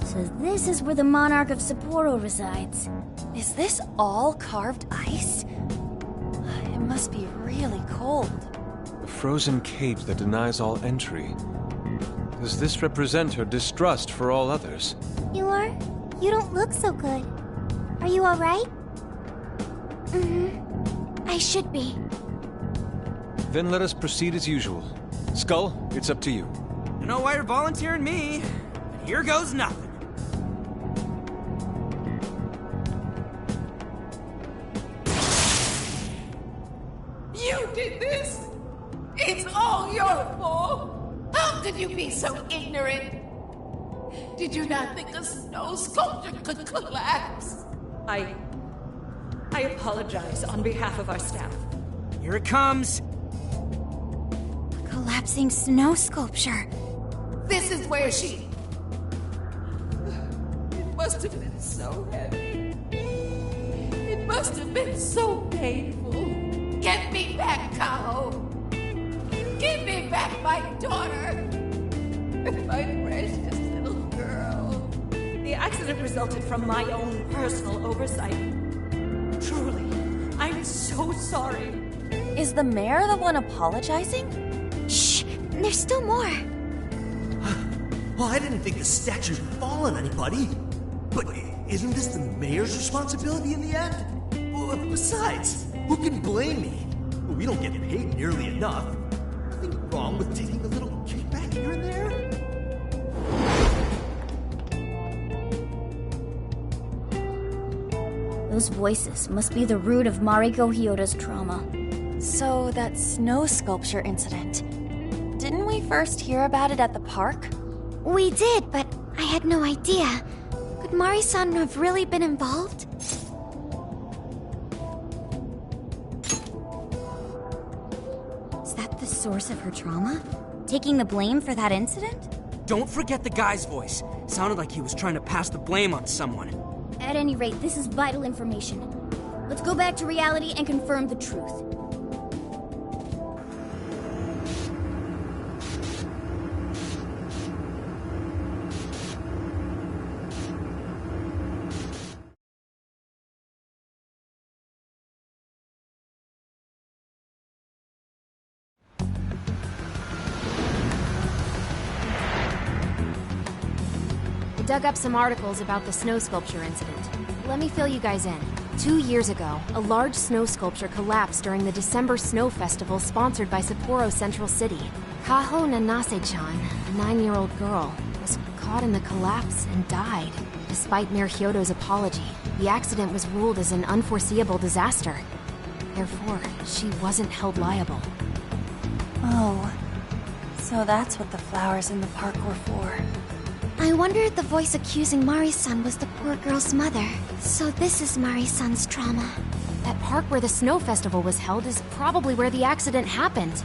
So this is where the Monarch of Sapporo resides. Is this all carved ice? It must be really cold. A frozen cage that denies all entry. Does this represent her distrust for all others? You are? You don't look so good. Are you alright? I should be. Then let us proceed as usual. Skull, it's up to you. I don't know why you're volunteering me, but here goes nothing. You did this! It's all your fault! How could you be so ignorant? Did you not think a snow sculpture could collapse? I apologize on behalf of our staff. Here it comes. Collapsing snow sculpture. This is where she... It must have been so heavy. It must have been so painful. Get me back, Kaho! Give me back my daughter! My precious little girl. The accident resulted from my own personal oversight. Truly, I'm so sorry. Is the mayor the one apologizing? Shh! There's still more. Well, I didn't think the statues would fall on anybody. But isn't this the mayor's responsibility in the end? Well, besides, who can blame me? We don't get paid nearly enough. Nothing wrong with taking a little kickback here and there. Those voices must be the root of Mariko Hyoda's trauma. So, that snow sculpture incident. Didn't we first hear about it at the park? We did, but I had no idea. Could Mari-san have really been involved? Is that the source of her trauma? Taking the blame for that incident? Don't forget the guy's voice. Sounded like he was trying to pass the blame on someone. At any rate, this is vital information. Let's go back to reality and confirm the truth. Dug up some articles about the snow sculpture incident. Let me fill you guys in. 2 years ago, a large snow sculpture collapsed during the December Snow Festival sponsored by Sapporo Central City. Kaho Nanase-chan, a 9-year-old girl, was caught in the collapse and died. Despite Mayor Hyodo's apology, the accident was ruled as an unforeseeable disaster. Therefore, she wasn't held liable. Oh, so that's what the flowers in the park were for. I wonder if the voice accusing Mari-san was the poor girl's mother. So this is Mari-san's trauma. That park where the snow festival was held is probably where the accident happened.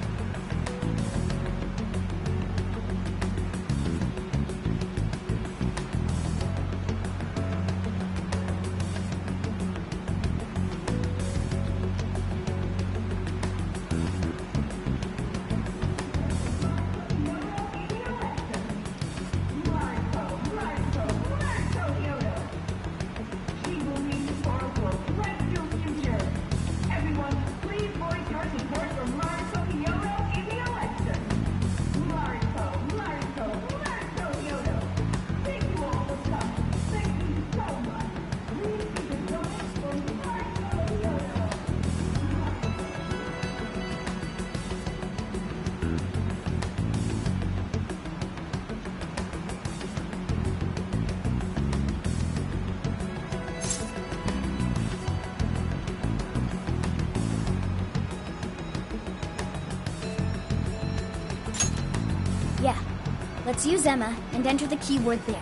Let's use Emma and enter the keyword there.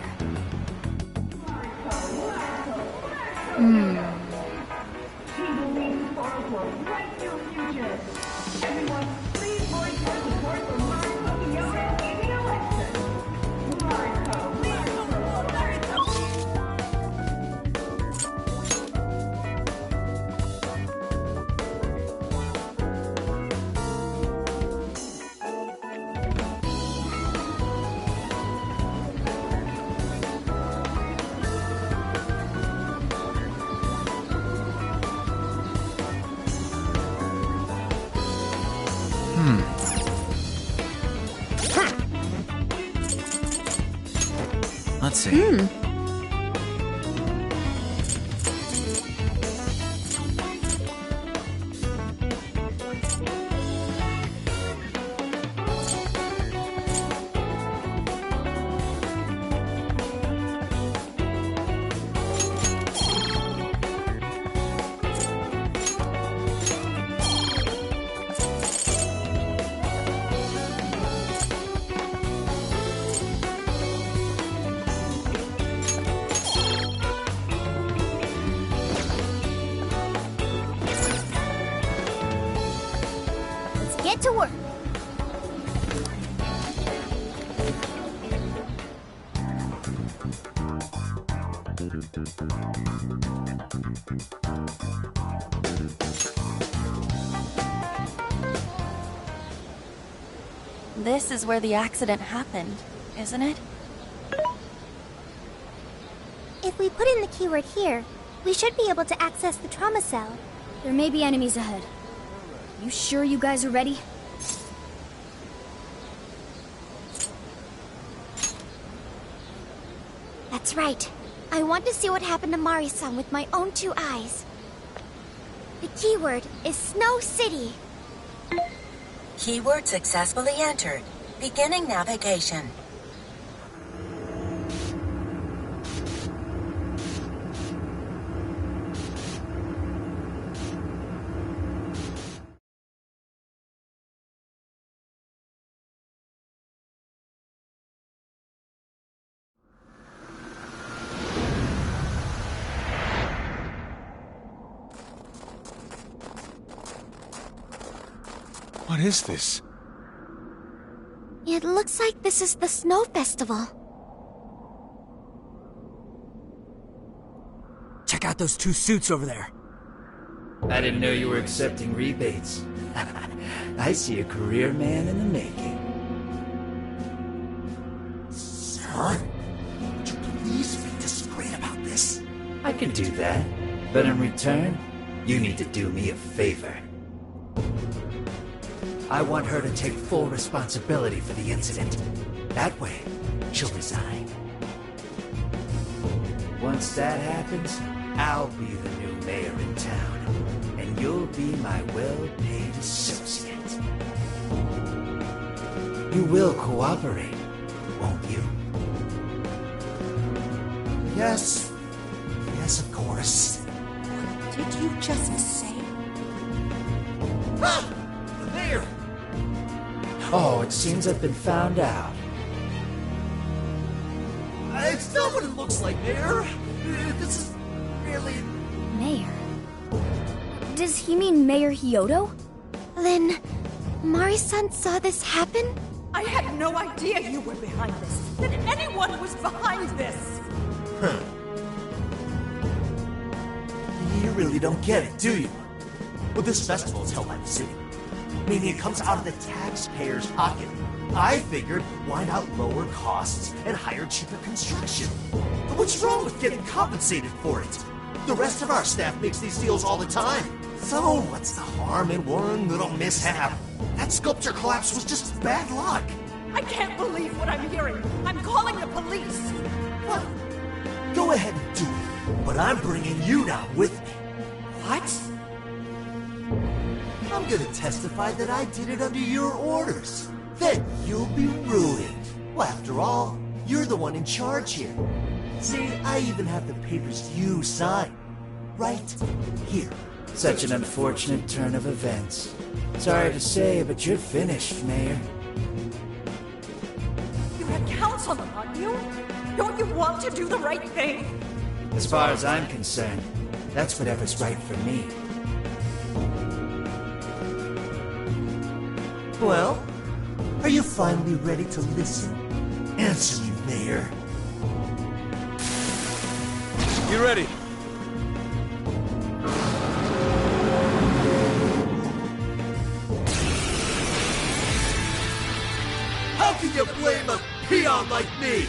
Let's see. Get to work. This is where the accident happened, isn't it? If we put in the keyword here, we should be able to access the trauma cell. There may be enemies ahead. You sure you guys are ready? That's right. I want to see what happened to Mari-san with my own 2 eyes. The keyword is Snow City. Keyword successfully entered. Beginning navigation. What is this? It looks like this is the Snow Festival. Check out those 2 suits over there. I didn't know you were accepting rebates. I see a career man in the making. Sir? Would you please be discreet about this? I can do that, but in return, you need to do me a favor. I want her to take full responsibility for the incident. That way, she'll resign. Once that happens, I'll be the new mayor in town, and you'll be my well-paid associate. You will cooperate, won't you? Yes. Yes, of course. Did you just say? Ah! The mayor! Oh, it seems I've been found out. It's not what it looks like, Mayor. This is really... Mayor? Does he mean Mayor Hyodo? Then, Mari-san saw this happen? I had no idea you were behind this. That anyone was behind this. Huh. You really don't get it, do you? Well, this festival is held by the city. Meaning it comes out of the taxpayer's pocket. I figured, why not lower costs and hire cheaper construction? But what's wrong with getting compensated for it? The rest of our staff makes these deals all the time. So what's the harm in one little mishap? That sculpture collapse was just bad luck. I can't believe what I'm hearing. I'm calling the police. What? Go ahead and do it. But I'm bringing you down with me. What? I'm gonna testify that I did it under your orders. Then you'll be ruined. Well, after all, you're the one in charge here. See, I even have the papers you signed. Right here. Such an unfortunate turn of events. Sorry to say, but you're finished, Mayor. You had everyone counts on you. Don't you want to do the right thing? As far as I'm concerned, that's whatever's right for me. Well, are you finally ready to listen? Answer me, Mayor. You ready? How can you blame a peon like me?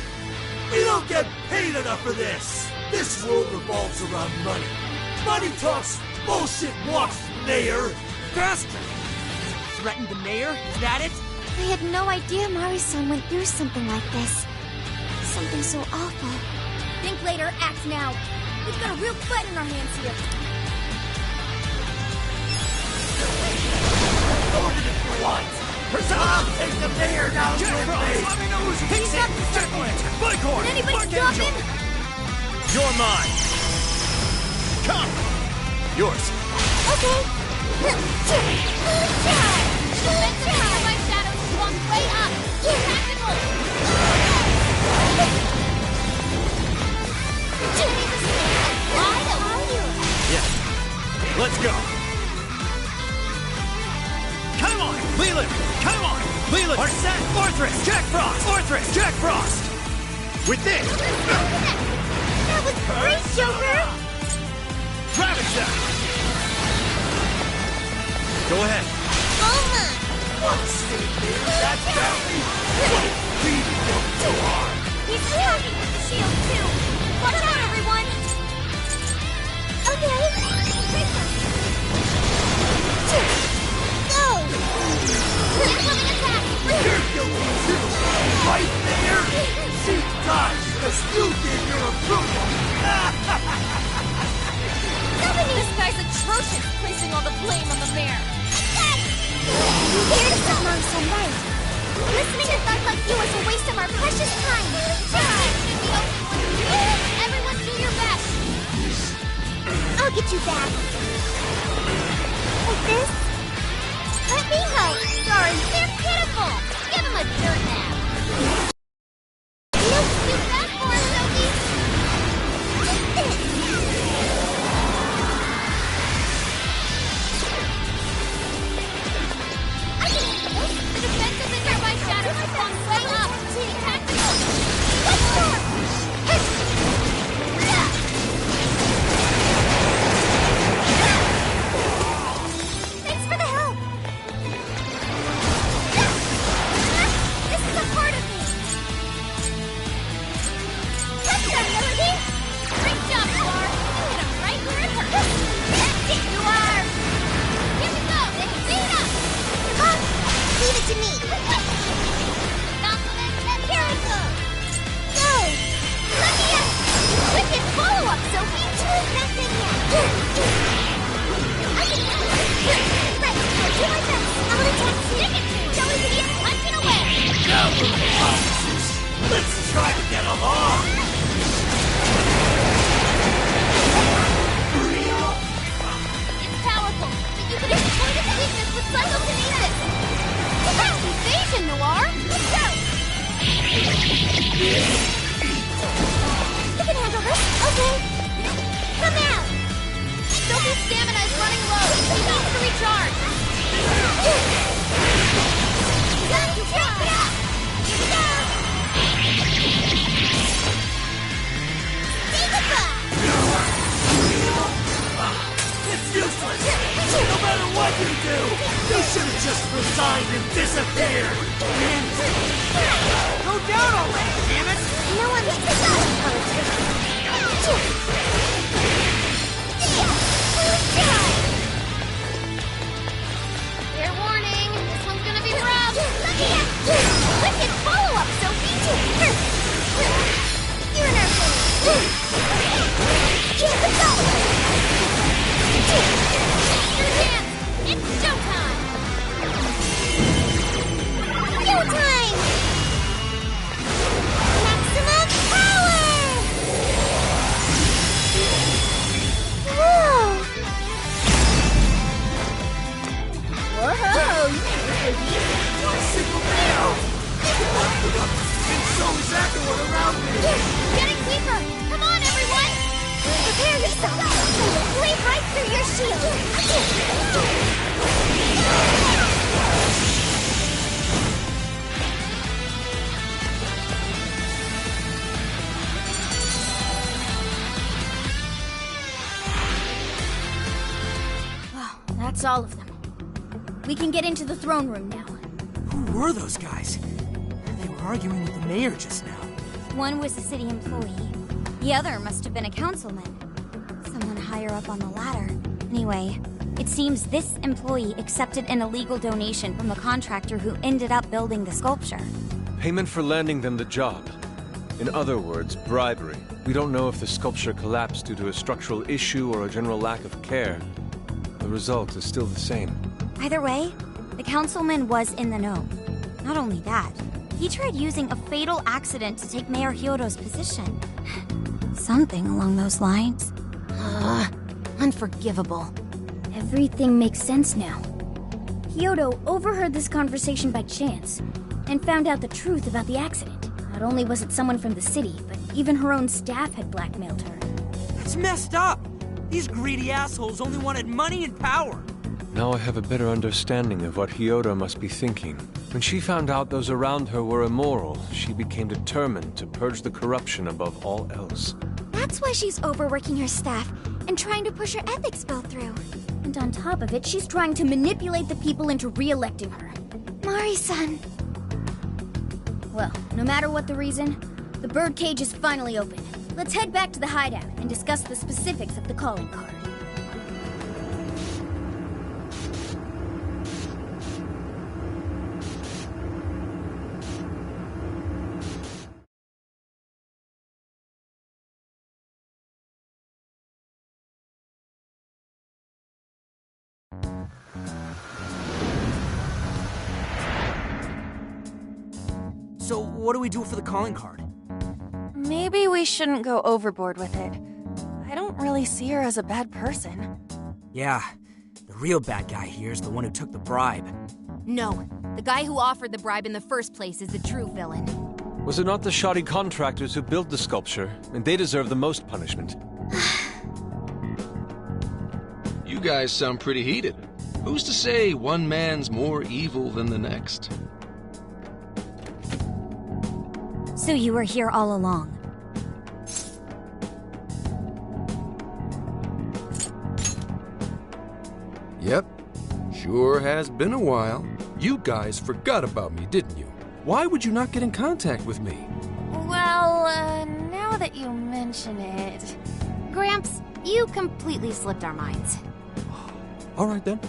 We don't get paid enough for this! This world revolves around money. Money talks, bullshit walks, Mayor! Faster! Threatened the mayor? Is that it? I had no idea Mari-san went through something like this. Something so awful. Think later, act now. We've got a real fight in our hands here. Hold it if you want! I'll take the mayor down with me! Let me know who's He's up! Bighorn! Can anybody Mark stop Angel! him? You're mine! Come! Yours! Okay. Defensive nearby shadows swung way up. Tactical. Why are you? Yeah. Let's go! Come on! Leland! Come on! Leland! Arsene! Orthrus! Jack Frost! Orthrus! Jack Frost! With this! That was great, Joker! Ravage! Go ahead. What's that family? What beat him so hard? He's attacking with the shield, too. Watch out, everyone! Okay. Go! Incoming attack! You're guilty too, right there? She died because you gave your approval! This guy's atrocious, placing all the blame on the mayor. Here's the Mari-san right. Listening to thugs like you is a waste of our precious time. Everyone do your best. I'll get you back. Like this? Let me help. Sorry, they're pitiful. Give him a dirt nap. You don't do that for us, Sophie. The defensive is by shadows have gone way up. Tactical. Let's go. Thanks for the help. This is a part of me. Let's go, Melody. Great job, Star. You hit him right where it hurts. You are. Here we go. Speed up. Leave it to me. Here I go. Go. Let me up. Wicked follow-up, Sophie. Nothing yet. I can do it. Right. I'll do my best. I'll attack you. Stick it to him. Show him he's punching away. Now we're officers. Let's try to get along. It's powerful, but you can exploit its weakness with psychokinesis. Evasion, Noir. Let's go. You can handle this. Okay. Come out. Sophie's stamina is running low. She needs to recharge. Take it up. It's useless! No matter what you do, you should have just resigned and disappeared! Go down already, damn it! No one likes a politician. Fair warning, this one's gonna be rough. Wicked follow-up, Sophie. You're in our phase. Keep it going. Your chance. It's showtime. Showtime. Maximum power. everyone around me! Getting deeper! Come on, everyone! Prepare yourself! Bleed right through your shield! That's all of them. We can get into the throne room now. Who were those guys? They were arguing with the mayor just now. One was a city employee. The other must have been a councilman. Someone higher up on the ladder. Anyway, it seems this employee accepted an illegal donation from the contractor who ended up building the sculpture. Payment for landing them the job. In other words, bribery. We don't know if the sculpture collapsed due to a structural issue or a general lack of care. The result is still the same. Either way, the councilman was in the know. Not only that, he tried using a fatal accident to take Mayor Hyodo's position. Something along those lines. Unforgivable. Everything makes sense now. Hyodo overheard this conversation by chance, and found out the truth about the accident. Not only was it someone from the city, but even her own staff had blackmailed her. That's messed up! These greedy assholes only wanted money and power! Now I have a better understanding of what Hyodo must be thinking. When she found out those around her were immoral, she became determined to purge the corruption above all else. That's why she's overworking her staff and trying to push her ethics bill through. And on top of it, she's trying to manipulate the people into re-electing her. Mari-san. Well, no matter what the reason, the birdcage is finally open. Let's head back to the hideout and discuss the specifics of the calling card. So, what do we do for the calling card? Maybe we shouldn't go overboard with it. I don't really see her as a bad person. Yeah, the real bad guy here is the one who took the bribe. No, the guy who offered the bribe in the first place is the true villain. Was it not the shoddy contractors who built the sculpture? And they deserve the most punishment. You guys sound pretty heated. Who's to say one man's more evil than the next? So you were here all along. Yep. Sure has been a while. You guys forgot about me, didn't you? Why would you not get in contact with me? Well, now that you mention it... Gramps, you completely slipped our minds. All right then.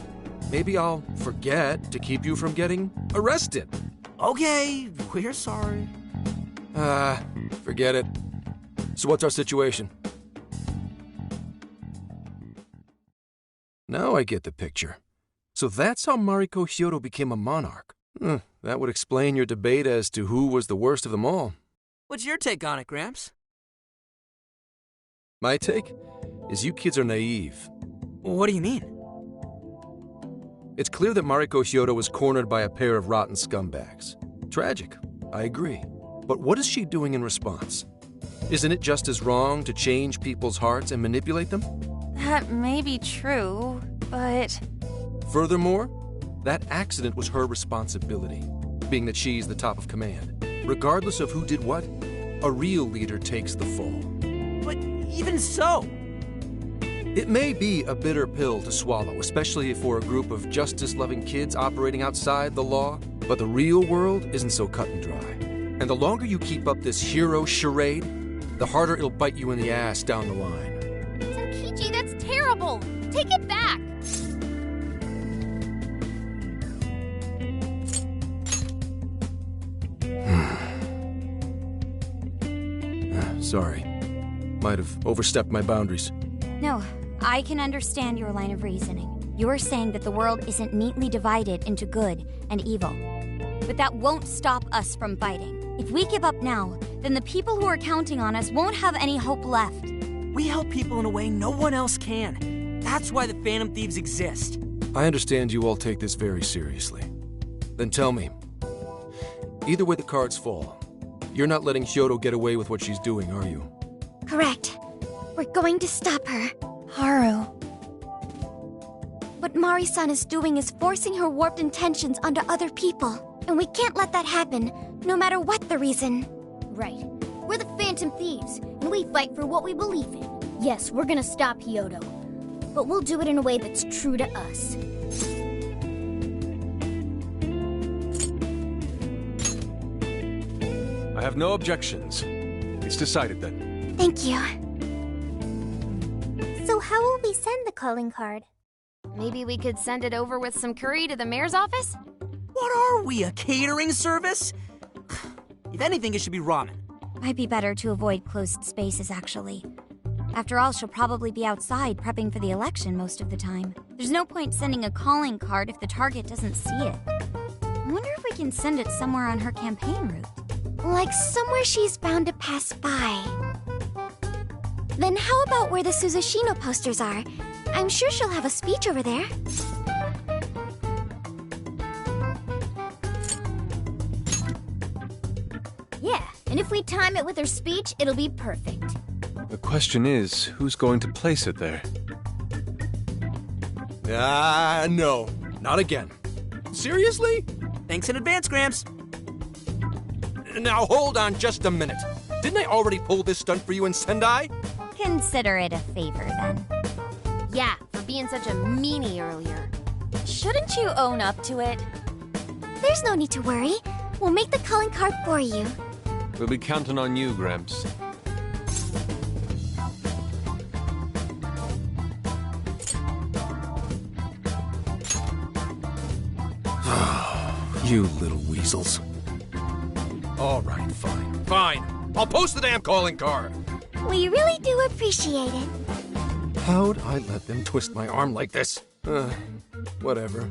Maybe I'll forget to keep you from getting arrested. Okay, we're sorry. Forget it. So what's our situation? Now I get the picture. So that's how Mariko Hyodo became a monarch. That would explain your debate as to who was the worst of them all. What's your take on it, Gramps? My take is you kids are naive. What do you mean? It's clear that Mariko Hyodo was cornered by a pair of rotten scumbags. Tragic, I agree. But what is she doing in response? Isn't it just as wrong to change people's hearts and manipulate them? That may be true, but... Furthermore, that accident was her responsibility, being that she's the top of command. Regardless of who did what, a real leader takes the fall. But even so... It may be a bitter pill to swallow, especially for a group of justice-loving kids operating outside the law, but the real world isn't so cut and dry. And the longer you keep up this hero charade, the harder it'll bite you in the ass down the line. Senkichi, that's terrible! Take it back! Sorry. Might have overstepped my boundaries. No, I can understand your line of reasoning. You're saying that the world isn't neatly divided into good and evil. But that won't stop us from fighting. If we give up now, then the people who are counting on us won't have any hope left. We help people in a way no one else can. That's why the Phantom Thieves exist. I understand you all take this very seriously. Then tell me, either way the cards fall, You're not letting Hyodo get away with what she's doing, are you? Correct. We're going to stop her. Haru. What Mari-san is doing is forcing her warped intentions onto other people. And we can't let that happen, no matter what the reason. Right. We're the Phantom Thieves, and we fight for what we believe in. Yes, we're gonna stop Hyodo. But we'll do it in a way that's true to us. I have no objections. It's decided then. Thank you. So how will we send the calling card? Maybe we could send it over with some curry to the mayor's office? What are we, a catering service? If anything, it should be ramen. Might be better to avoid closed spaces, actually. After all, she'll probably be outside prepping for the election most of the time. There's no point sending a calling card if the target doesn't see it. I wonder if we can send it somewhere on her campaign route. Like somewhere she's bound to pass by. Then how about where the Suzushino posters are? I'm sure she'll have a speech over there. Yeah, and if we time it with her speech, it'll be perfect. The question is, who's going to place it there? No. Not again. Seriously? Thanks in advance, Gramps. Now hold on just a minute. Didn't I already pull this stunt for you in Sendai? Consider it a favor, then. Yeah, for being such a meanie earlier. Shouldn't you own up to it? There's no need to worry. We'll make the calling card for you. We'll be counting on you, Gramps. You little weasels. All right, fine. Fine. I'll post the damn calling card. We really do appreciate it. How'd I let them twist my arm like this? Whatever.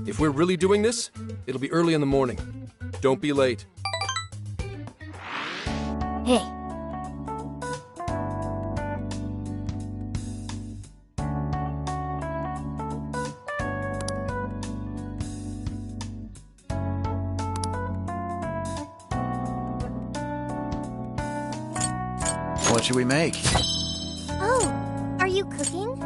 If we're really doing this, it'll be early in the morning. Don't be late. Hey. What should we make? Oh, are you cooking?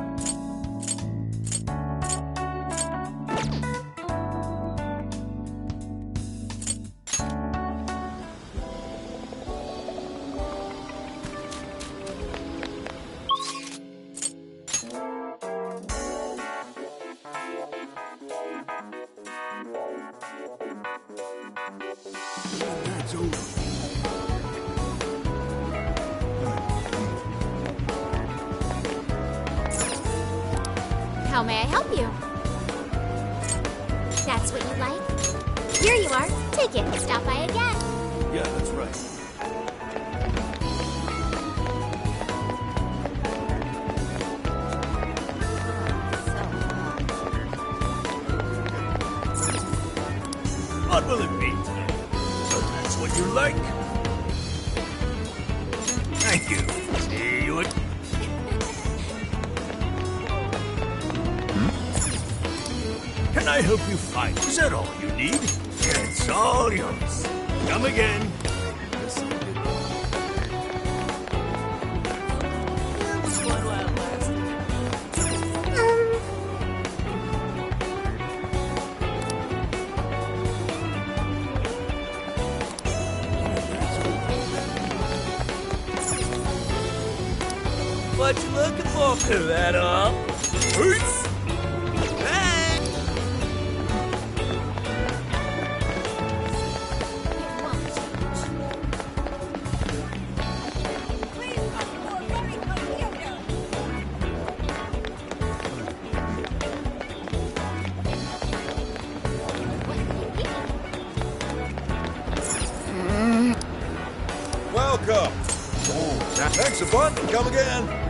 How may I help you? That's what you like? Here you are. Take it. Stop by again. Yeah, that's right. What will it be today? So that's what you like? Thank you. See you at... Can I help you find? Is that all you need? It's all yours. Come again. What you looking for, that all? Peace! Welcome. Thanks a bunch. Come again.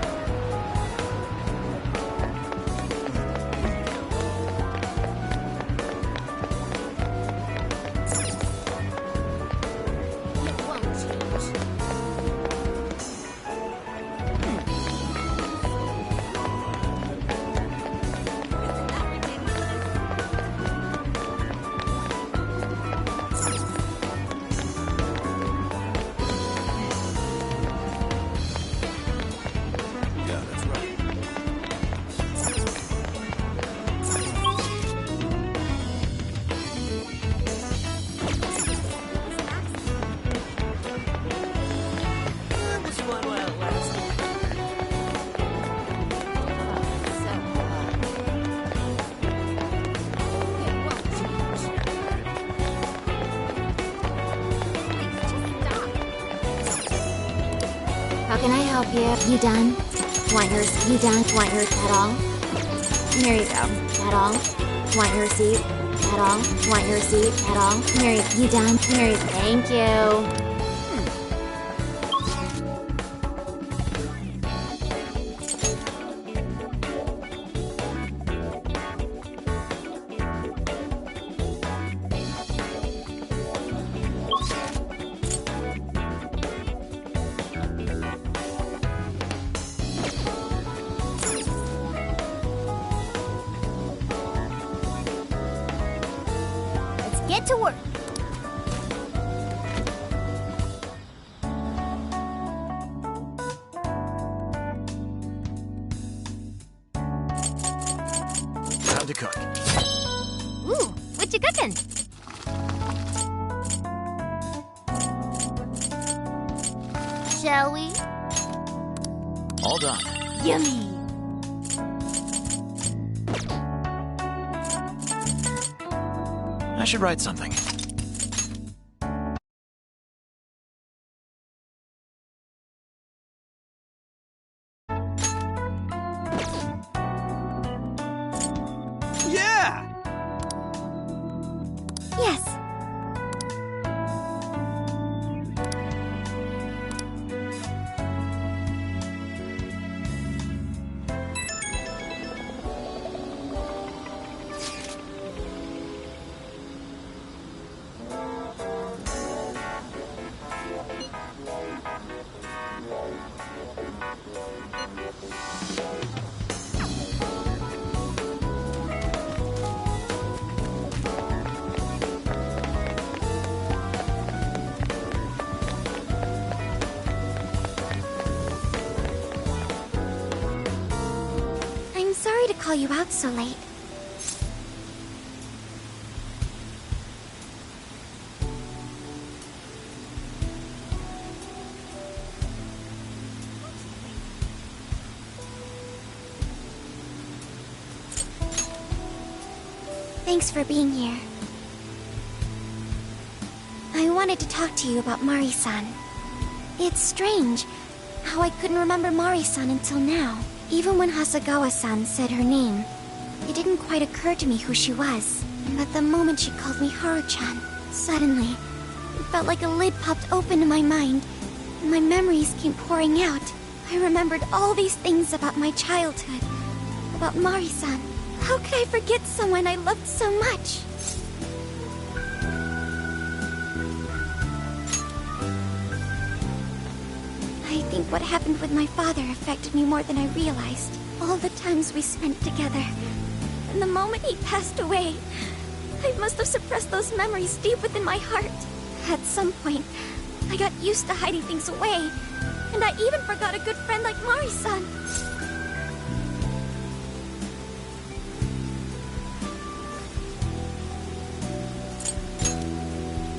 can I help you? You done? Want yours? You done? Want yours at all? Here you go. At all? Want your receipt? At all? Want your receipt? At all? Here you done? Here you thank you. Get to work. Time to cook. Ooh, what you cooking? Shall we? All done. Yummy. I should write something. Yeah! Yes. I'm sorry to call you out so late. Thanks for being here. I wanted to talk to you about Mari-san. It's strange how I couldn't remember Mari-san until now. Even when Hasagawa-san said her name, it didn't quite occur to me who she was. But the moment she called me Haru-chan, suddenly, it felt like a lid popped open in my mind, and my memories came pouring out. I remembered all these things about my childhood, about Mari-san. How could I forget someone I loved so much? I think what happened with my father affected me more than I realized. All the times we spent together. And the moment he passed away, I must have suppressed those memories deep within my heart. At some point, I got used to hiding things away. And I even forgot a good friend like Mari-san.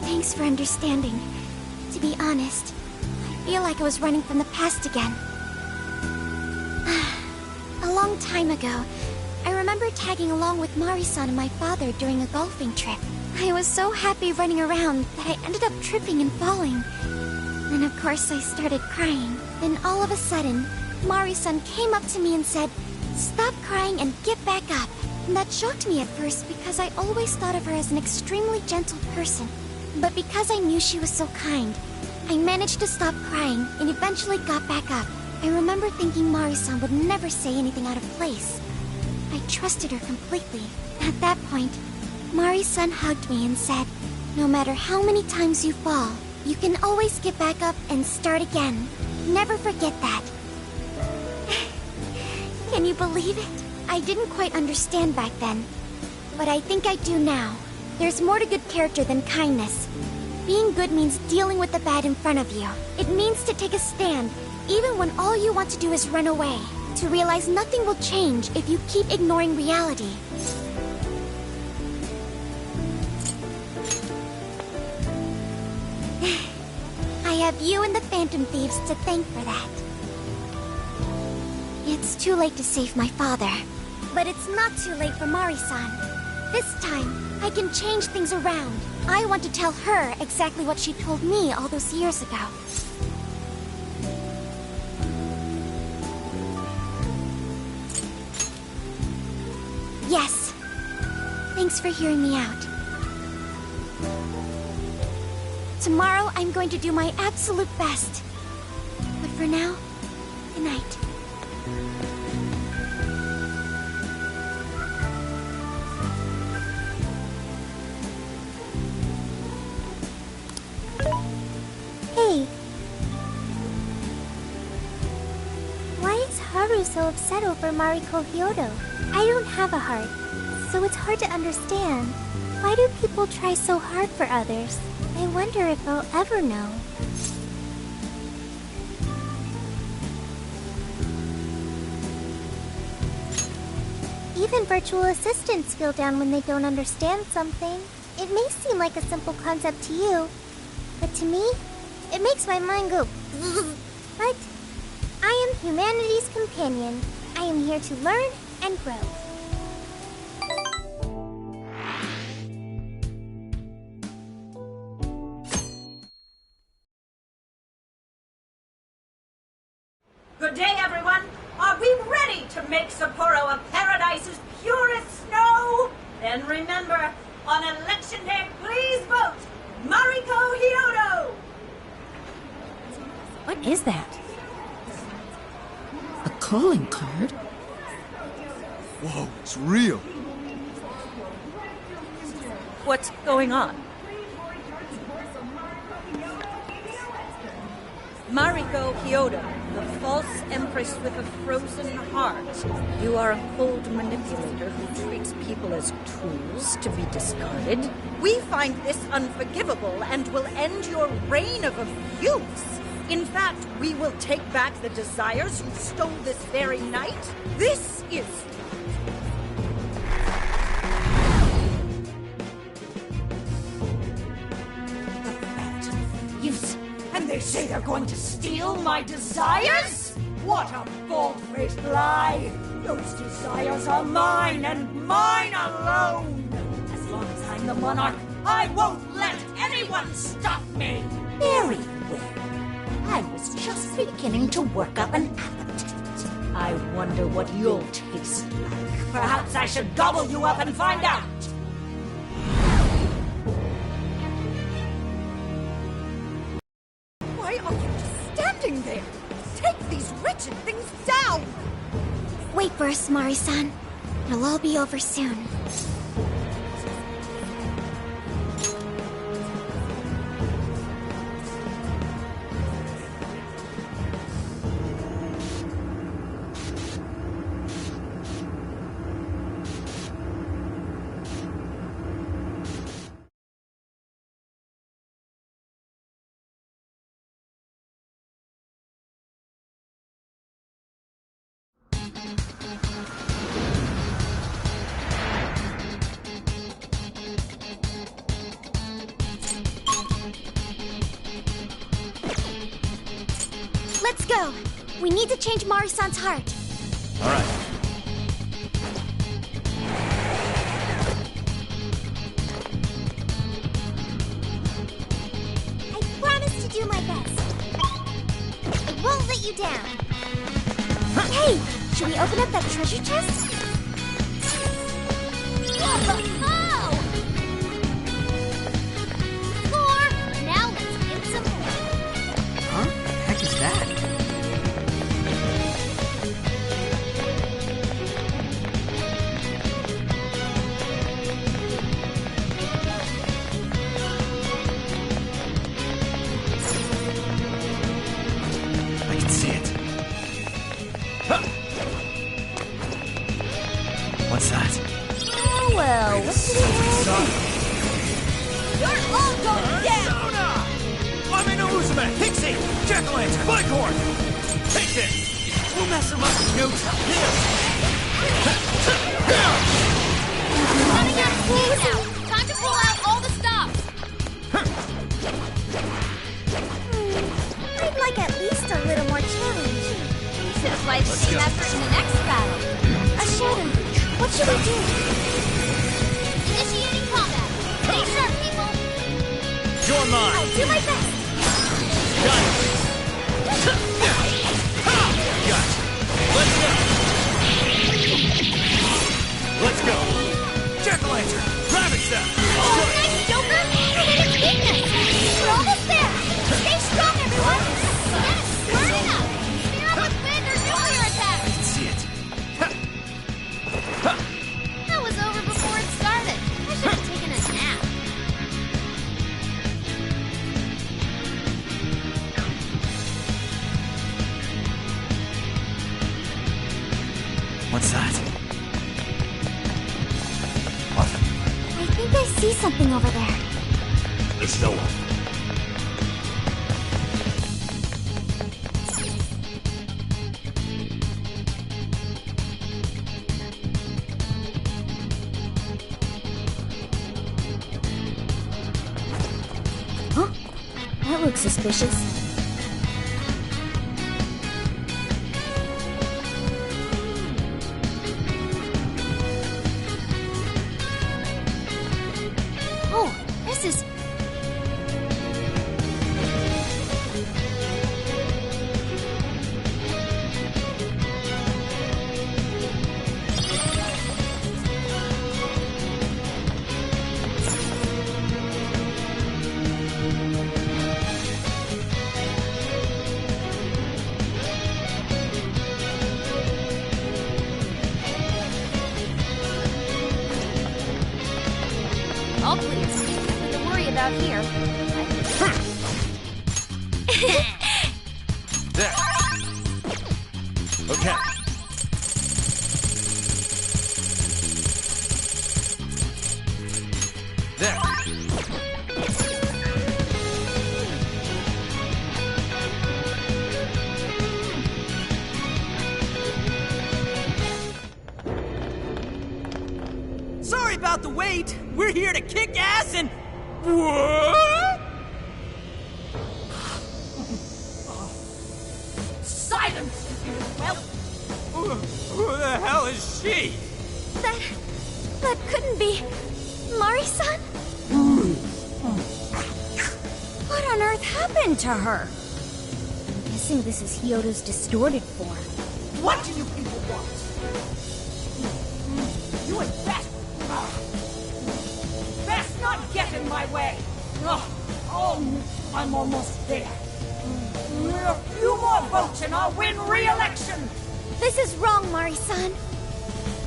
Thanks for understanding. To be honest, I feel like I was running from the past again. A long time ago, I remember tagging along with Mari-san and my father during a golfing trip. I was so happy running around that I ended up tripping and falling. And of course I started crying. Then all of a sudden, Mari-san came up to me and said, "Stop crying and get back up." And that shocked me at first because I always thought of her as an extremely gentle person. But because I knew she was so kind, I managed to stop crying and eventually got back up. I remember thinking Mari-san would never say anything out of place. I trusted her completely. At that point, Mari-san hugged me and said, "No matter how many times you fall, you can always get back up and start again. Never forget that." Can you believe it? I didn't quite understand back then, but I think I do now. There's more to good character than kindness. Being good means dealing with the bad in front of you. It means to take a stand, even when all you want to do is run away. To realize nothing will change if you keep ignoring reality. I have you and the Phantom Thieves to thank for that. It's too late to save my father. But it's not too late for Mari-san. This time, I can change things around. I want to tell her exactly what she told me all those years ago. Yes. Thanks for hearing me out. Tomorrow, I'm going to do my absolute best. But for now, good night. Hey. Why is Haru so upset over Mariko Hyodo? I don't have a heart, so it's hard to understand. Why do people try so hard for others? I wonder if I'll ever know. Even virtual assistants feel down when they don't understand something. It may seem like a simple concept to you, but to me, it makes my mind go. But I am humanity's companion. I am here to learn and grow. Good day, everyone. Are we ready to make Sapporo a paradise's purest snow? Then remember, on election day, please vote Mariko Hyodo! What is that? A calling card? Whoa, it's real. What's going on? Mariko Hyodo, the false empress with a frozen heart. You are a cold manipulator who treats people as tools to be discarded. We find this unforgivable and will end your reign of abuse. In fact, we will take back the desires you stole this very night. This is... And they say they're going to steal my desires? What a bald-faced lie! Those desires are mine and mine alone! As long as I'm the monarch, I won't let anyone stop me! Very well. I was just beginning to work up an appetite. I wonder what you'll taste like. Perhaps I should gobble you up and find out! Why are you just standing there? Take these wretched things down! Wait for us, Mari-san. It'll all be over soon. Let's go! We need to change Mari-san's heart. All right. I promise to do my best. I won't let you down. Hey! Should we open up that treasure chest? Whoa! Four! Now let's get some more. Huh? What the heck is that? I can see it. Huh. What's that? Oh well, what's it Son. You're all going down! Amino Uzume! Pixie! Jack-o'-lantern! Bicorn! Take this! We'll mess him up in no time. Running out of clues now! Time to pull out all the stops! I'd like at least a little more challenge. Should have liked the same effort in the next battle. A shadow. What should we do? Initiating combat. Stay sharp, people. You're mine! I'll do my best. Got it! Gotcha! Let's go! Let's lantern! Ravage them! Oh, nice, Joker! Kinetic weakness! We're almost there! Stay strong, everyone! Get it! Burn up! Clear up with wind or nuclear attack! I can see it. That was over before it started. I should have taken a nap. What's that? I think I see something over there. It's no one. Huh? That looks suspicious. Oh, this is... all clear. Nothing to worry about here. There. Okay. There. Sorry about the wait. We're here to kick ass and... What? Silence, you whelp! Who the hell is she? That couldn't be... Mari-san? What on earth happened to her? I'm guessing this is Hyodo's distorted form. What do you people want? You had best... best not get in my way! Oh, I'm almost there. A few more votes and I'll win re-election! This is wrong, Mari-san.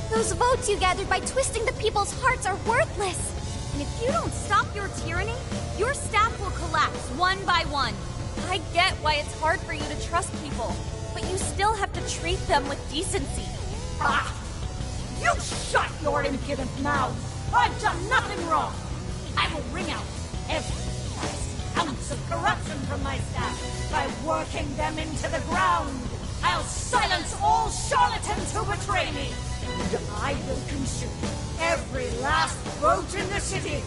Those votes you gathered by twisting the people's hearts are worthless. And if you don't stop your tyranny, your staff will collapse one by one. I get why it's hard for you to trust people, but you still have to treat them with decency. Ah! You shut your impudent mouth! I've done nothing wrong! I will wring out every last ounce of corruption from my staff by working them into the ground! I'll silence all charlatans who betray me! And I will consume every last vote in the city!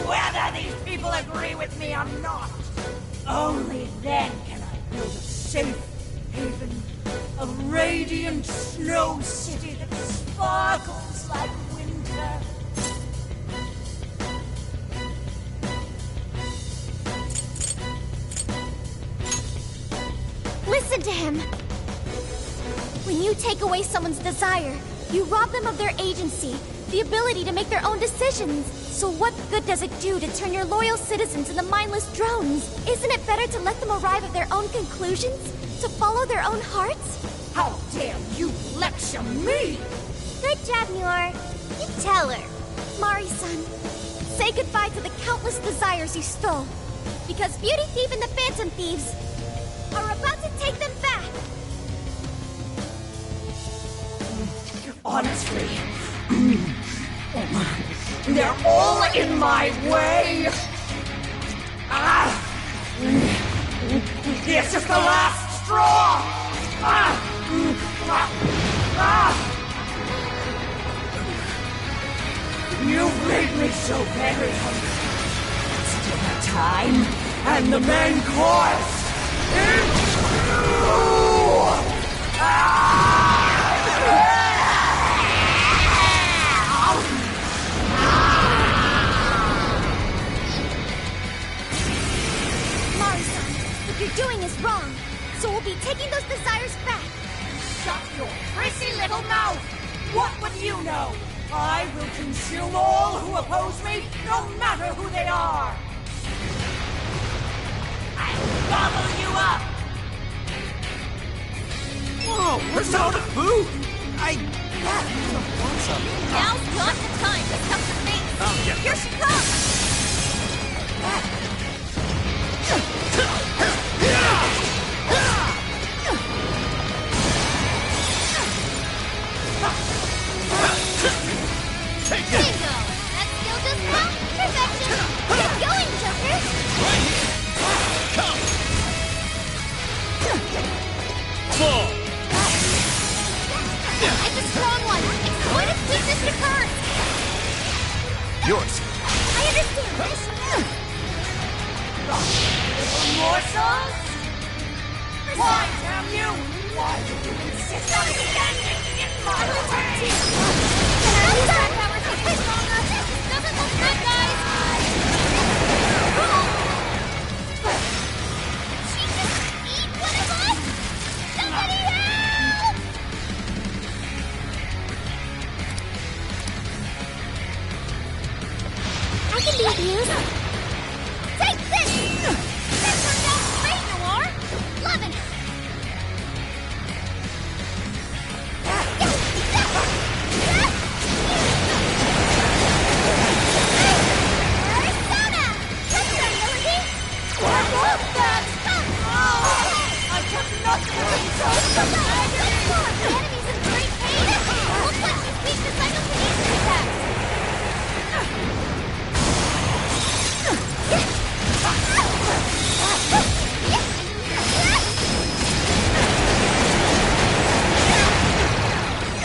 Whether these people agree with me or not! Only then can I build a safe haven, a radiant snow city that sparkles like winter. Listen to him. When you take away someone's desire, you rob them of their agency, the ability to make their own decisions. So what good does it do to turn your loyal citizens into mindless drones? Isn't it better to let them arrive at their own conclusions? To follow their own hearts? How dare you lecture me! Good job, Muir. You tell her. Mari-san, say goodbye to the countless desires you stole. Because Beauty Thief and the Phantom Thieves are about to take them back. Honestly, they're all in my way! This is the last straw! You've made me so very hungry. Still have time, and the main course Mari-san, what you're doing is wrong. So we'll be taking those desires back. Shut your prissy little mouth! What would you know? I will consume all who oppose me, no matter who they are! I'll gobble you up! Whoa, Persona! Food! Now's not the time to cut the face! Oh, yeah. Here she comes! Take it! Bingo! That skill just now? Perfection! Keep going, Joker! Right here! Come! Fall! It's a strong one! Exploit its weakness to curse! Yours! I understand! Morsels? Why, damn you? Why did you insist on standing in my way? That power takes me stronger! Doesn't look good, guys! She just eat one of us? Somebody help! I can be of use. Take this! That turned out great, Noir! Loving it! Persona! Let's go, Melody! What was that? I took nothing so The enemy's in great pain! We'll punch his weak to psychokinesis attacks!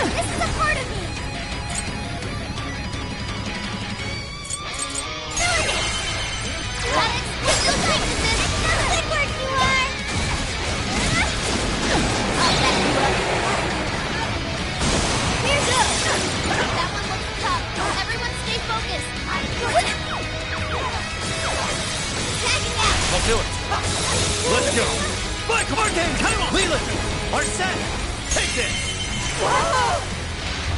This is a part of me! Got it! Still weaknesses! Good work, you are! I'll back you up. Here goes! That one looks tough. Everyone stay focused. Tagging out! I'll do it! Let's go! Black Arcane, come on! Leland! Arsene! Take this! Whoa!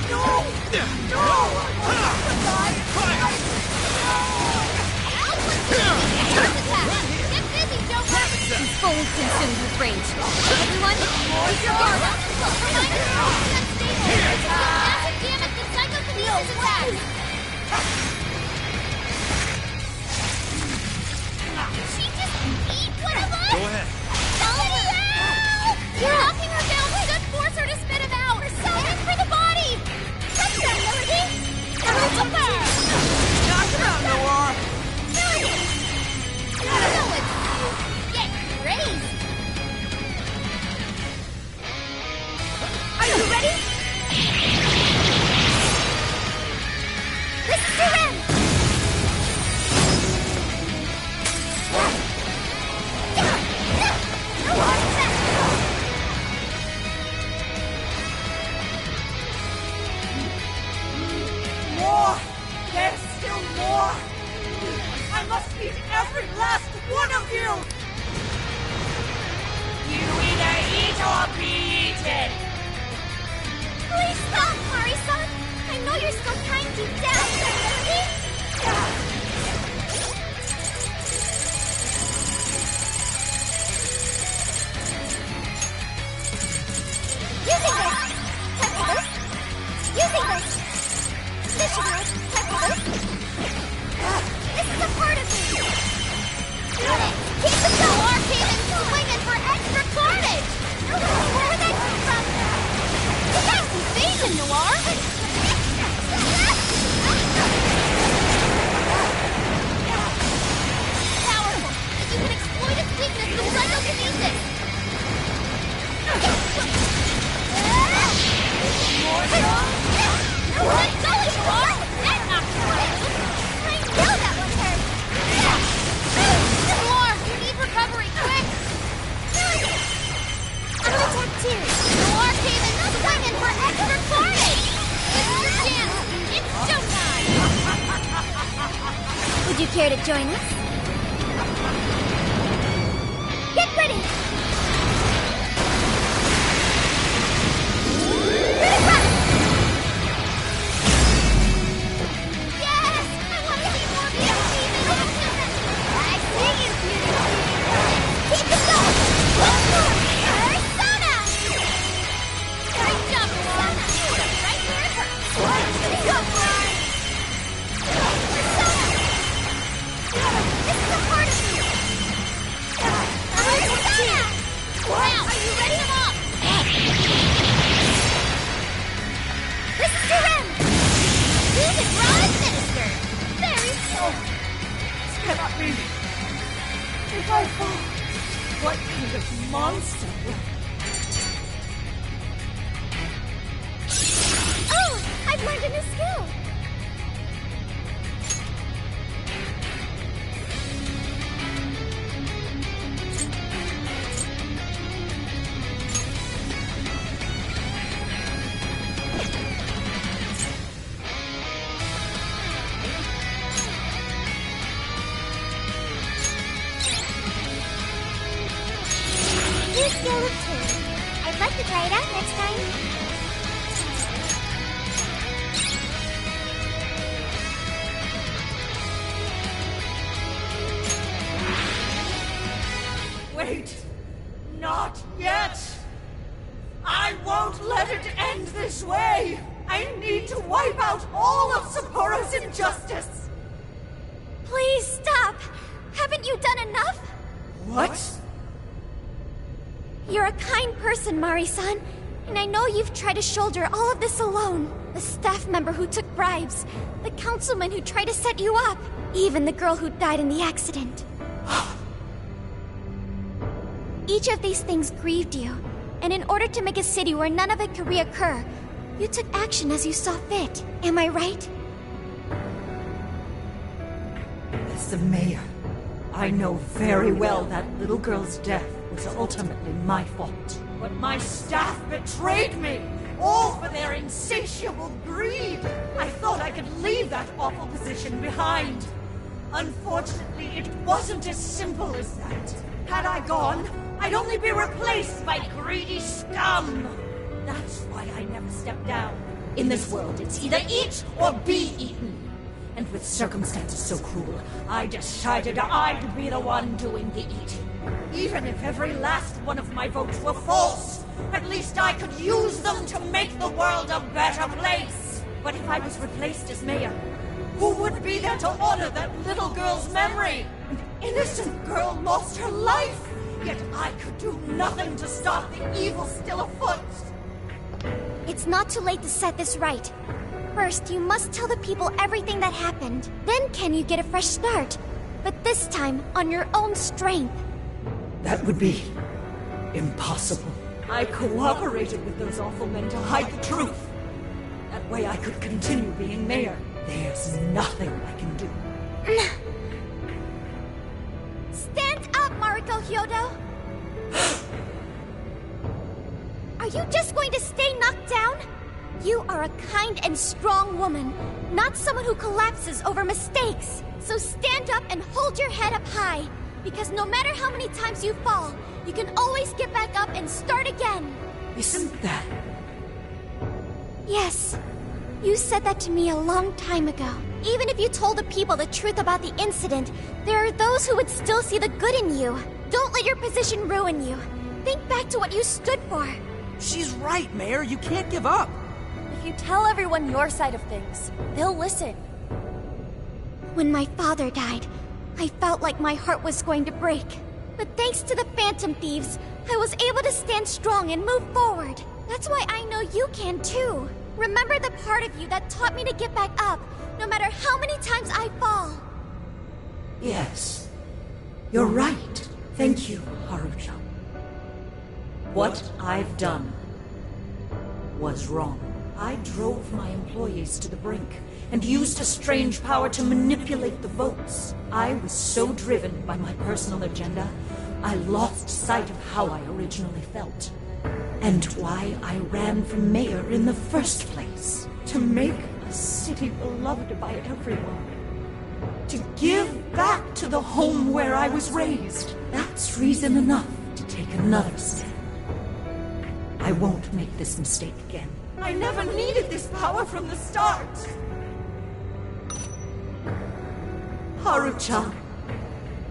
No! No! Fire! Get busy, Joker! He's fully consumed with rage. Everyone, keep your guard up. Remind us to stay unstable. It's massive damage to psychokinesis attacks. She just eat one of us? Go ahead. Somebody help! Blocking her down should force her to spit him out. Aim for the body! Touch that, Melody! Super! Knock him out, Noir! Get raised! Are you ready? This is your end! More! There's still more! I must beat every last one of you! You either eat or be eaten! Please stop, Mari-san! I know you're still trying deep down, Melody! Using this! Time for this! Using this! This should work! Time for this! This is a part of me! Got it! Keep the go! Arcade and swinging for extra carnage! Where would that come from? Nice invasion, Noir! Powerful! You can exploit its weakness with psychokinesis! Let go, Noir! That knocked you out! I know that one hurt! Noir, you need recovery, quick! I'm gonna attack too! Noir came in swinging for extra carnage! This is your chance! It's showtime! Would you care to join us? Get ready! Critical! me! If I fall, what kind of monster will... Oh! I've learned a new skill! New skill of 2. I'd like to try it out next time. Wait! Not yet! I won't let it end this way! I need to wipe out all of Sapporo's injustice! Please stop! Haven't you done enough? What? You're a kind person, Mari-san, and I know you've tried to shoulder all of this alone. The staff member who took bribes, the councilman who tried to set you up, even the girl who died in the accident. Each of these things grieved you, and in order to make a city where none of it could reoccur, you took action as you saw fit. Am I right? As the mayor, I know very well that little girl's death was ultimately my fault. But my staff betrayed me, all for their insatiable greed. I thought I could leave that awful position behind. Unfortunately, it wasn't as simple as that. Had I gone, I'd only be replaced by greedy scum. That's why I never stepped down. In this world, it's either eat or be eaten. And with circumstances so cruel, I decided I'd be the one doing the eating. Even if every last one of my votes were false, at least I could use them to make the world a better place. But if I was replaced as mayor, who would be there to honor that little girl's memory? An innocent girl lost her life, yet I could do nothing to stop the evil still afoot. It's not too late to set this right. First, you must tell the people everything that happened. Then can you get a fresh start? But this time, on your own strength. That would be impossible. I cooperated with those awful men to hide the truth. That way I could continue being mayor. There's nothing I can do. Stand up, Mariko Hyodo! Are you just going to stay knocked down? You are a kind and strong woman, not someone who collapses over mistakes. So stand up and hold your head up high, because no matter how many times you fall, you can always get back up and start again. Isn't that... Yes. You said that to me a long time ago. Even if you told the people the truth about the incident, there are those who would still see the good in you. Don't let your position ruin you. Think back to what you stood for. She's right, Mayor. You can't give up. If you tell everyone your side of things, they'll listen. When my father died, I felt like my heart was going to break. But thanks to the Phantom Thieves, I was able to stand strong and move forward. That's why I know you can too. Remember the part of you that taught me to get back up, no matter how many times I fall. Yes. You're right. Thank you, Haruchan. What I've done was wrong. I drove my employees to the brink and used a strange power to manipulate the votes. I was so driven by my personal agenda, I lost sight of how I originally felt. And why I ran for mayor in the first place. To make a city beloved by everyone. To give back to the home where I was raised. That's reason enough to take another step. I won't make this mistake again. I never needed this power from the start. Haruchan,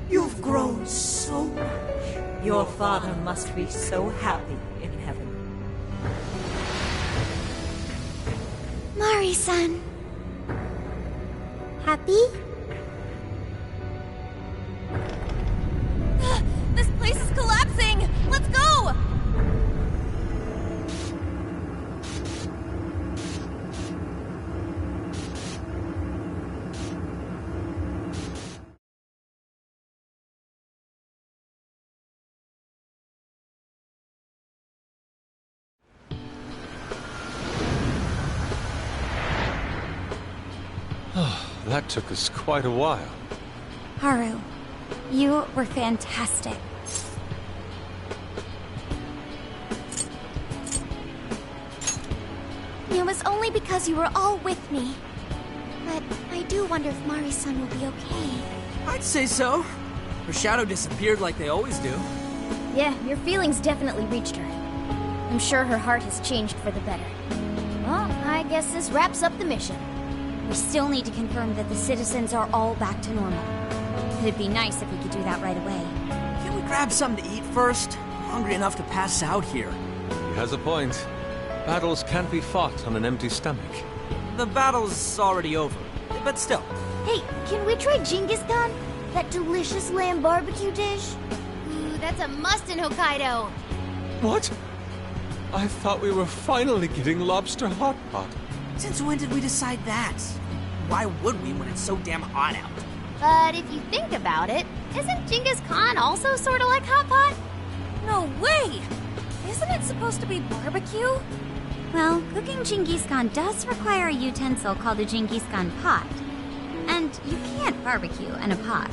you've grown so much. Your father must be so happy in heaven. Mari-san. Happy? Oh, that took us quite a while. Haru, you were fantastic. It was only because you were all with me. But I do wonder if Mari-san will be okay. I'd say so. Her shadow disappeared like they always do. Yeah, your feelings definitely reached her. I'm sure her heart has changed for the better. Well, I guess this wraps up the mission. We still need to confirm that the citizens are all back to normal. It'd be nice if we could do that right away. Can we grab something to eat first? I'm hungry enough to pass out here. He has a point. Battles can't be fought on an empty stomach. The battle's already over, but still. Hey, can we try Genghis Khan? That delicious lamb barbecue dish? Ooh, that's a must in Hokkaido. What? I thought we were finally getting lobster hot pot. Since when did we decide that? Why would we when it's so damn hot out? But if you think about it, isn't Genghis Khan also sort of like hot pot? No way! Isn't it supposed to be barbecue? Well, cooking Genghis Khan does require a utensil called a Genghis Khan pot. And you can't barbecue in a pot.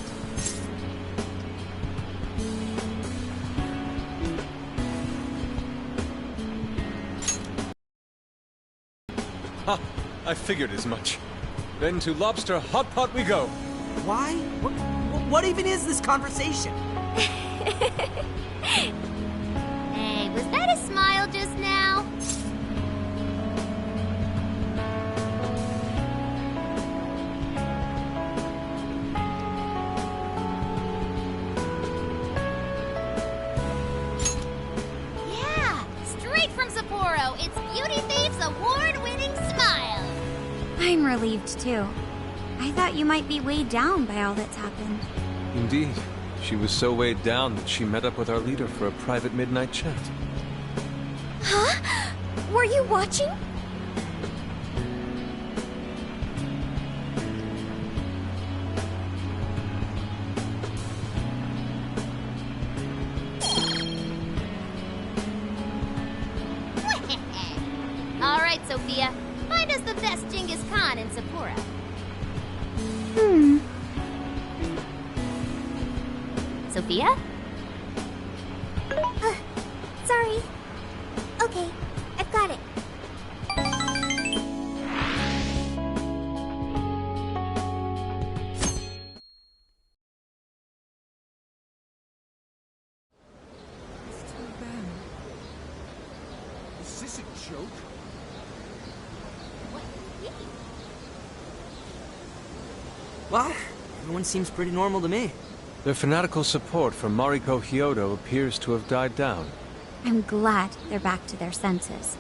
Ha! I figured as much. Then to lobster hot pot we go. Why? What even is this conversation? Hey, was that a smile just now? Yeah, straight from Sapporo, it's Beauty Thief's award-winning smile. I'm relieved too. I thought you might be weighed down by all that's happened. Indeed. She was so weighed down that she met up with our leader for a private midnight chat. Huh? Were you watching? All right, Sophia. Find us the best Genghis Khan in Sapporo. Sophia? Sorry. Okay, I've got it. Is this a joke? Well, everyone seems pretty normal to me. Their fanatical support for Mariko Hyodo appears to have died down. I'm glad they're back to their senses.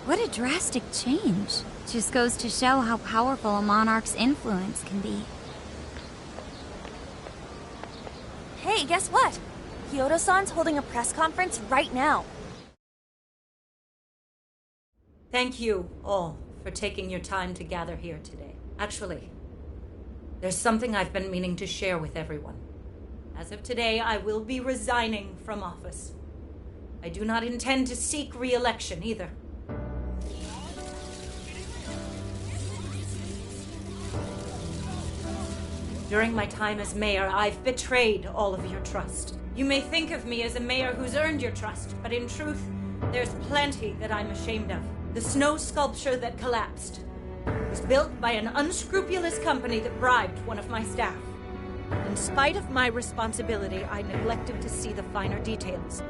What a drastic change. Just goes to show how powerful a monarch's influence can be. Hey, guess what? Kyoto-san's holding a press conference right now. Thank you all for taking your time to gather here today. Actually, there's something I've been meaning to share with everyone. As of today, I will be resigning from office. I do not intend to seek re-election either. During my time as mayor, I've betrayed all of your trust. You may think of me as a mayor who's earned your trust, but in truth, there's plenty that I'm ashamed of. The snow sculpture that collapsed was built by an unscrupulous company that bribed one of my staff. In spite of my responsibility, I neglected to see the finer details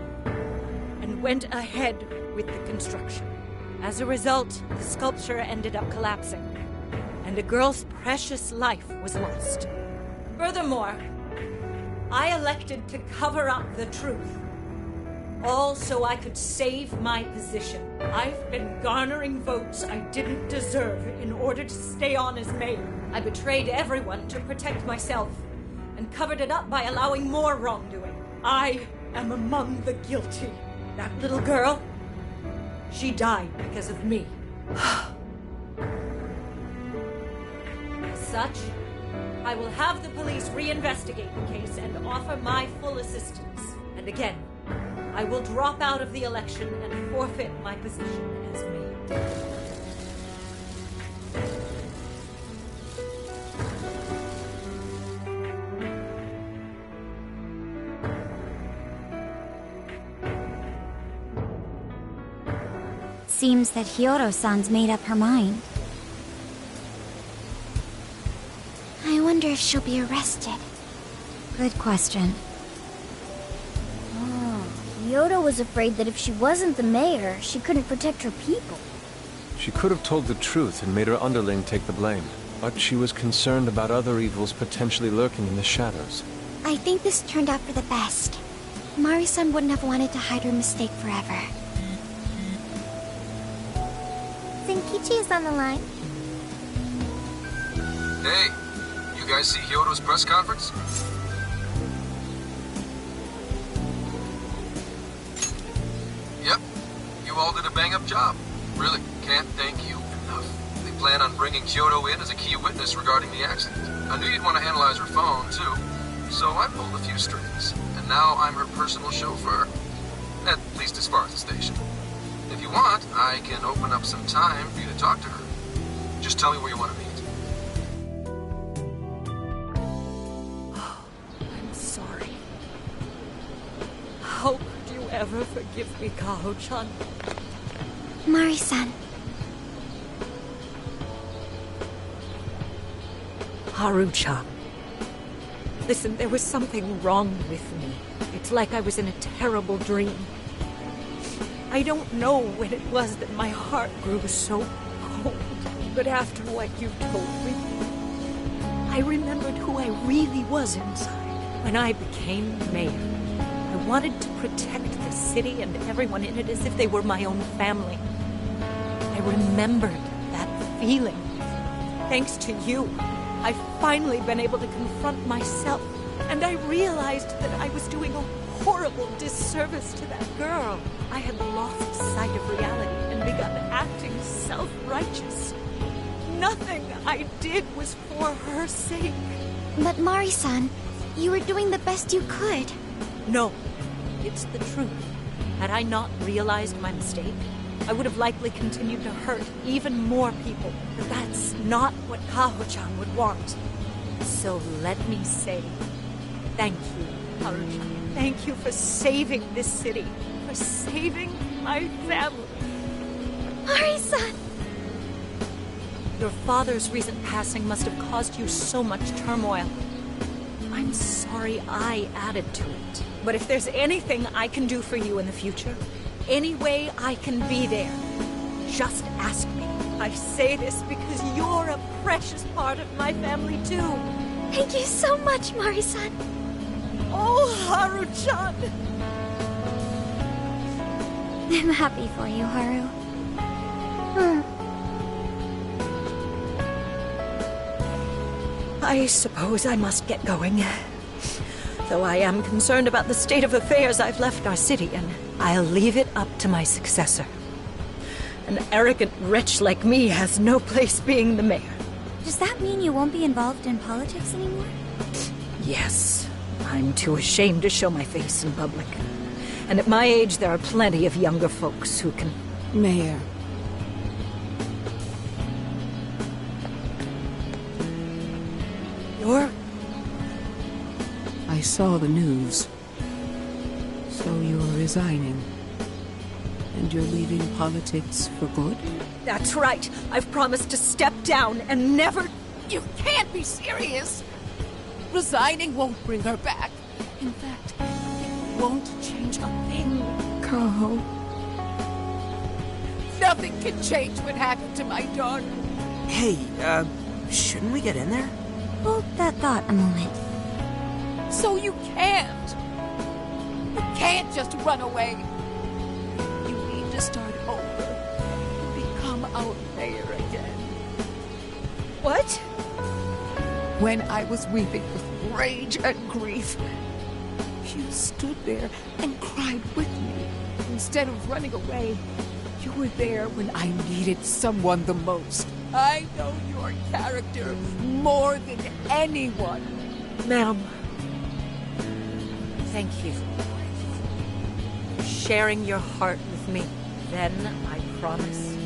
and went ahead with the construction. As a result, the sculpture ended up collapsing, and a girl's precious life was lost. Furthermore, I elected to cover up the truth, all so I could save my position. I've been garnering votes I didn't deserve in order to stay on as mayor. I betrayed everyone to protect myself, and covered it up by allowing more wrongdoing. I am among the guilty. That little girl, she died because of me. As such, I will have the police reinvestigate the case and offer my full assistance. And again, I will drop out of the election and forfeit my position as mayor. seems that Hiyoro-san's made up her mind. I wonder if she'll be arrested. Good question. Oh, Hiyoro was afraid that if she wasn't the mayor, she couldn't protect her people. She could have told the truth and made her underling take the blame. But she was concerned about other evils potentially lurking in the shadows. I think this turned out for the best. Mari-san wouldn't have wanted to hide her mistake forever. Zenkichi is on the line. Hey, you guys see Hyodo's press conference? Yep, you all did a bang-up job. Really, can't thank you enough. They plan on bringing Hyodo in as a key witness regarding the accident. I knew you'd want to analyze her phone, too. So I pulled a few strings, and now I'm her personal chauffeur. At least as far as the station. If you want, I can open up some time for you to talk to her. Just tell me where you want to meet. I'm sorry. How could you ever forgive me, Kaho-chan? Mari-san. Haru-chan. Listen, there was something wrong with me. It's like I was in a terrible dream. I don't know when it was that my heart grew so cold, but after what you told me, I remembered who I really was inside. When I became mayor, I wanted to protect the city and everyone in it as if they were my own family. I remembered that feeling. Thanks to you, I've finally been able to confront myself, and I realized that I was doing a horrible disservice to that girl. I had lost sight of reality and begun acting self-righteous. Nothing I did was for her sake. But Mari-san, you were doing the best you could. No, it's the truth. Had I not realized my mistake, I would have likely continued to hurt even more people. But that's not what Kaho-chan would want. So let me say, thank you, Haru-chan. Thank you for saving this city, for saving my family. Mari-san! Your father's recent passing must have caused you so much turmoil. I'm sorry I added to it. But if there's anything I can do for you in the future, any way I can be there, just ask me. I say this because you're a precious part of my family, too. Thank you so much, Mari-san. Oh, Haru-chan! I'm happy for you, Haru. I suppose I must get going. Though I am concerned about the state of affairs, I've left our city, and I'll leave it up to my successor. An arrogant wretch like me has no place being the mayor. Does that mean you won't be involved in politics anymore? Yes. I'm too ashamed to show my face in public. And at my age, there are plenty of younger folks who can... Mayor. You're... I saw the news. So you're resigning. And you're leaving politics for good? That's right. I've promised to step down and never... You can't be serious! Resigning won't bring her back. In fact, it won't change a thing. Kaho. Nothing can change what happened to my daughter. Hey, shouldn't we get in there? Hold that thought a moment. So you can't. You can't just run away. You need to start over and become our mayor again. What? When I was weeping with rage and grief, you stood there and cried with me. Instead of running away, you were there when I needed someone the most. I know your character more than anyone. Ma'am, thank you for sharing your heart with me. Then I promise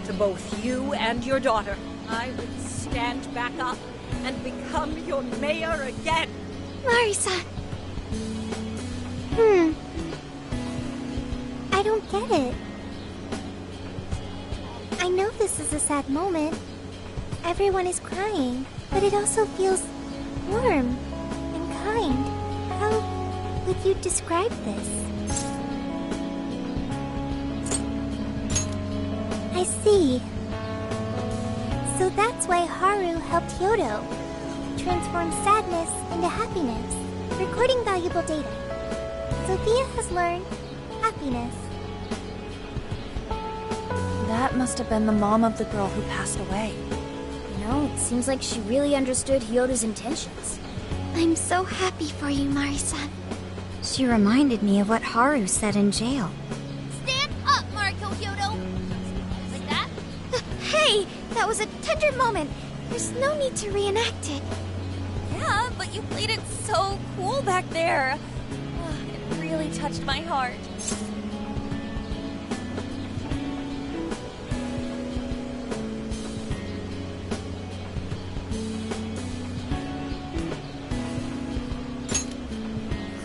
to both you and your daughter, I would stand back up and become your mayor again. Mari-san. I don't get it. I know this is a sad moment. Everyone is crying, but it also feels warm and kind. How would you describe this? I see. So that's why Haru helped Hyodo transform sadness into happiness, recording valuable data. Sophia has learned happiness. That must have been the mom of the girl who passed away. You know, it seems like she really understood Hyodo's intentions. I'm so happy for you, Mari-san. She reminded me of what Haru said in jail. Stand up, Mariko Hyodo! Like that? Hey, that was a tender moment. There's no need to reenact it. Yeah, but you played it so cool back there. It really touched my heart.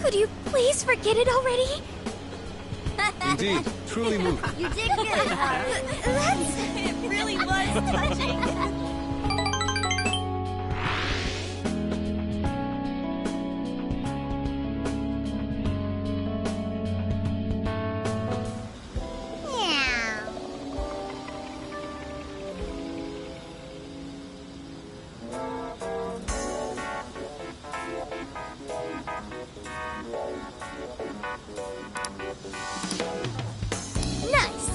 Could you please forget it already? Indeed, truly moving. You did good, Haru. It really was touching. Nice!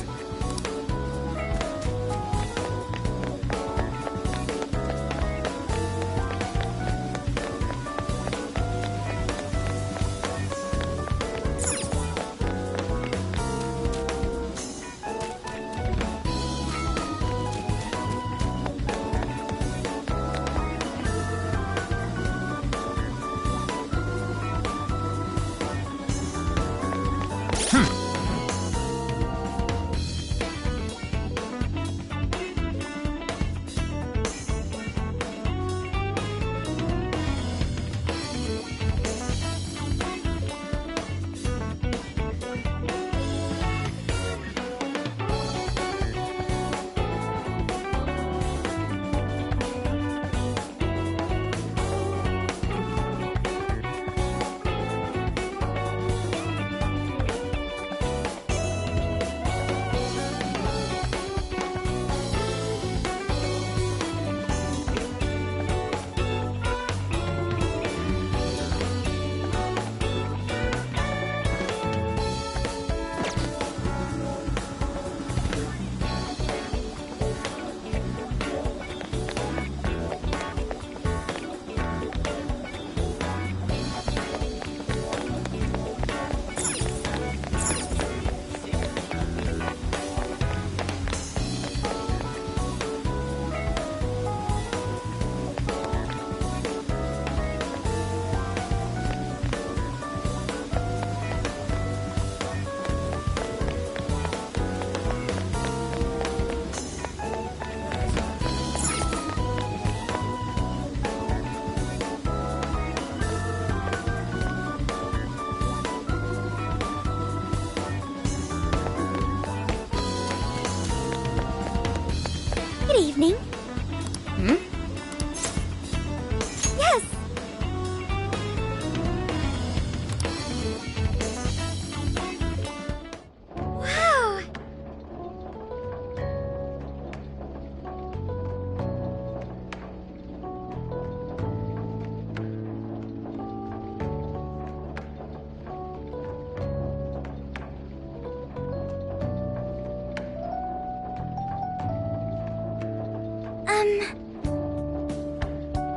Good evening. Yes! Wow!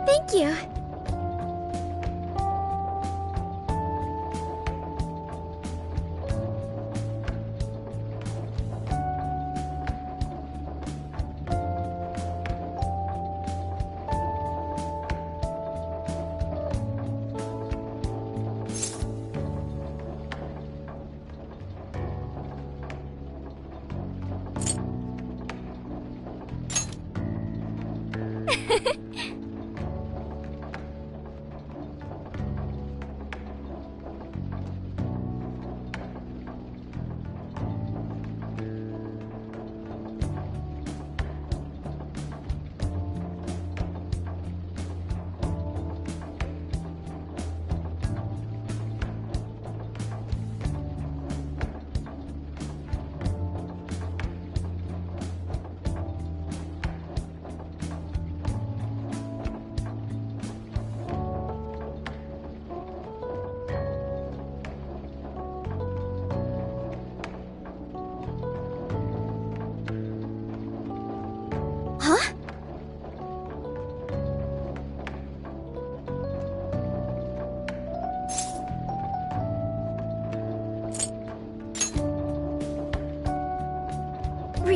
Thank you.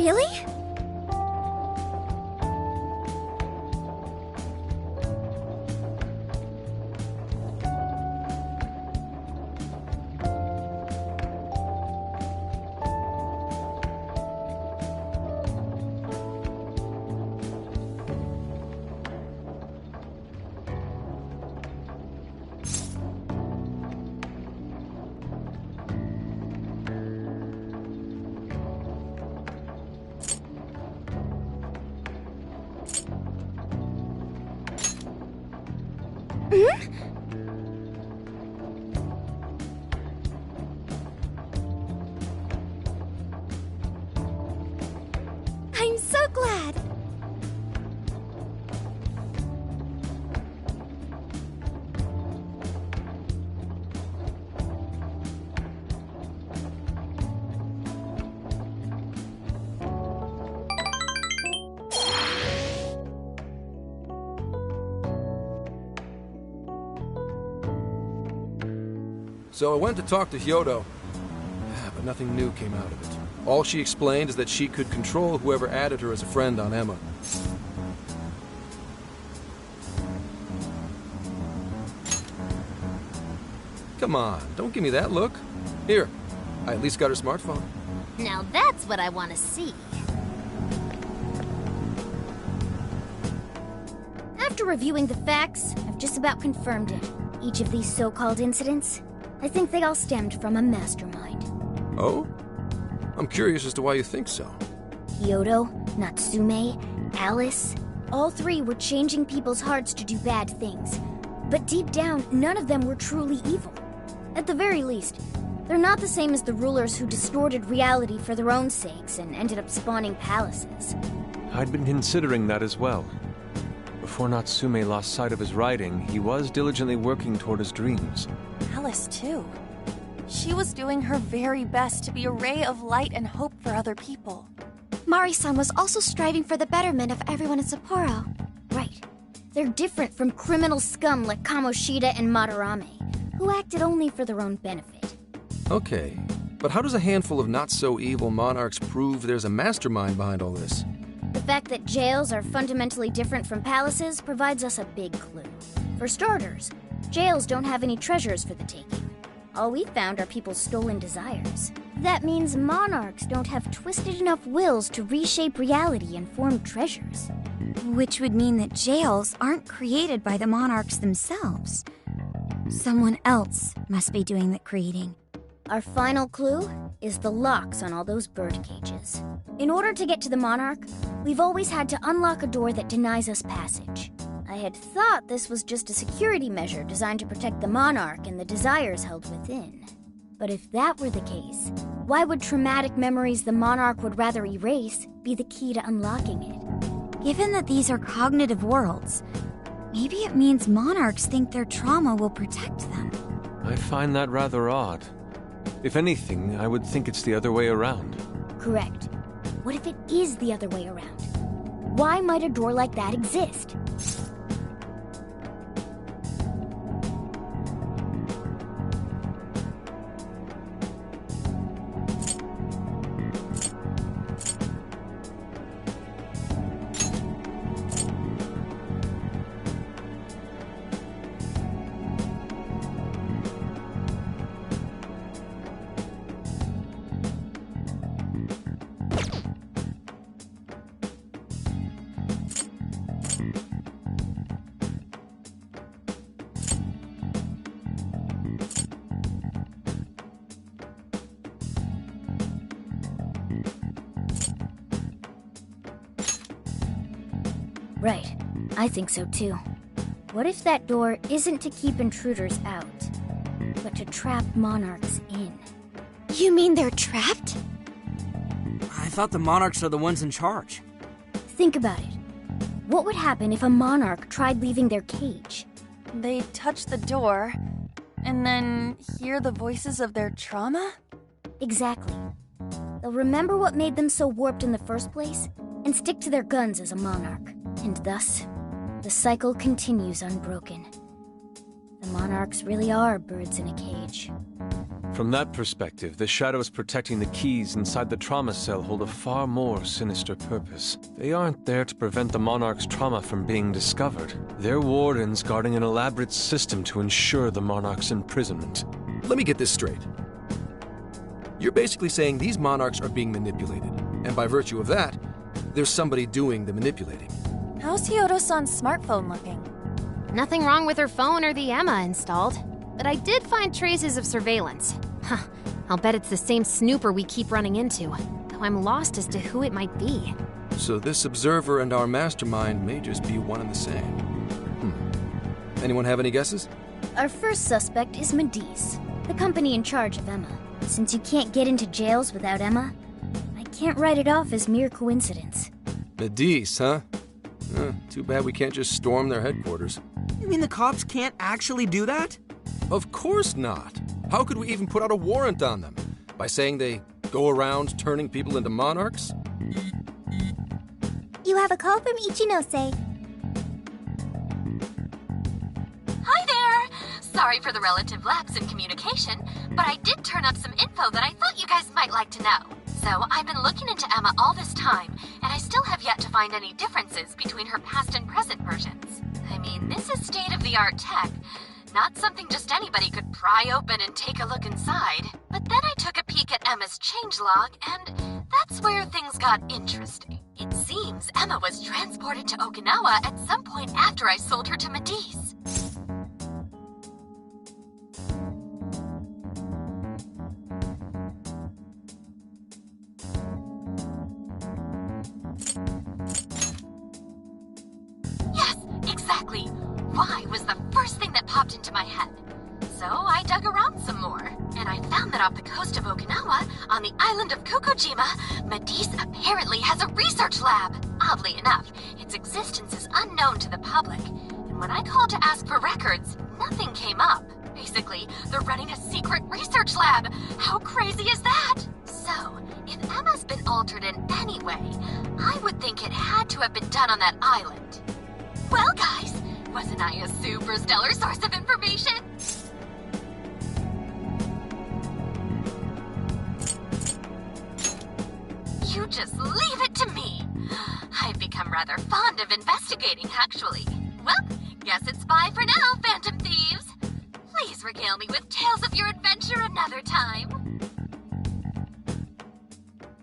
Really? I'm so glad. So I went to talk to Hyodo, but nothing new came out of it. All she explained is that she could control whoever added her as a friend on Emma. Come on, don't give me that look. Here, I at least got her smartphone. Now that's what I want to see. After reviewing the facts, I've just about confirmed it. Each of these so-called incidents, I think they all stemmed from a mastermind. Oh? I'm curious as to why you think so. Hyodo, Natsume, Alice, all three were changing people's hearts to do bad things. But deep down, none of them were truly evil. At the very least, they're not the same as the rulers who distorted reality for their own sakes and ended up spawning palaces. I'd been considering that as well. Before Natsume lost sight of his writing, he was diligently working toward his dreams. Alice, too. She was doing her very best to be a ray of light and hope for other people. Mari-san was also striving for the betterment of everyone in Sapporo. Right. They're different from criminal scum like Kamoshida and Madarame, who acted only for their own benefit. Okay, but how does a handful of not-so-evil monarchs prove there's a mastermind behind all this? The fact that jails are fundamentally different from palaces provides us a big clue. For starters, jails don't have any treasures for the taking. All we found are people's stolen desires. That means monarchs don't have twisted enough wills to reshape reality and form treasures. Which would mean that jails aren't created by the monarchs themselves. Someone else must be doing the creating. Our final clue is the locks on all those bird cages. In order to get to the monarch, we've always had to unlock a door that denies us passage. I had thought this was just a security measure designed to protect the monarch and the desires held within. But if that were the case, why would traumatic memories the monarch would rather erase be the key to unlocking it? Given that these are cognitive worlds, maybe it means monarchs think their trauma will protect them. I find that rather odd. If anything, I would think it's the other way around. Correct. What if it is the other way around? Why might a door like that exist? Right. I think so too. What if that door isn't to keep intruders out, but to trap monarchs in? You mean they're trapped? I thought the monarchs are the ones in charge. Think about it. What would happen if a monarch tried leaving their cage? They'd touch the door, and then hear the voices of their trauma? Exactly. They'll remember what made them so warped in the first place, and stick to their guns as a monarch. And thus, the cycle continues unbroken. The monarchs really are birds in a cage. From that perspective, the shadows protecting the keys inside the trauma cell hold a far more sinister purpose. They aren't there to prevent the Monarch's trauma from being discovered. They're wardens guarding an elaborate system to ensure the Monarch's imprisonment. Let me get this straight. You're basically saying these Monarchs are being manipulated, and by virtue of that, there's somebody doing the manipulating. How's Hyodo-san's smartphone looking? Nothing wrong with her phone or the Emma installed, but I did find traces of surveillance. Huh, I'll bet it's the same snooper we keep running into, though I'm lost as to who it might be. So this observer and our mastermind may just be one and the same. Anyone have any guesses? Our first suspect is Medice, the company in charge of Emma. Since you can't get into jails without Emma, I can't write it off as mere coincidence. Medice, huh? Too bad we can't just storm their headquarters. You mean the cops can't actually do that? Of course not. How could we even put out a warrant on them? By saying they go around turning people into monarchs? You have a call from Ichinose. Hi there! Sorry for the relative lapse in communication, but I did turn up some info that I thought you guys might like to know. So, I've been looking into Emma all this time, and I still have yet to find any differences between her past and present versions. I mean, this is state-of-the-art tech. Not something just anybody could pry open and take a look inside. But then I took a peek at Emma's changelog, and that's where things got interesting. It seems Emma was transported to Okinawa at some point after I sold her to Medice. Yes, exactly. Why was the first thing that popped into my head. So I dug around some more, and I found that off the coast of Okinawa, on the island of Kokojima, Medice apparently has a research lab. Oddly enough, its existence is unknown to the public, and when I called to ask for records, nothing came up. Basically, they're running a secret research lab. How crazy is that? So, if Emma's been altered in any way, I would think it had to have been done on that island. Well, guys, wasn't I a super stellar source of information? You just leave it to me. I've become rather fond of investigating, actually. Well, guess it's bye for now, Phantom Thieves. Please regale me with tales of your adventure another time.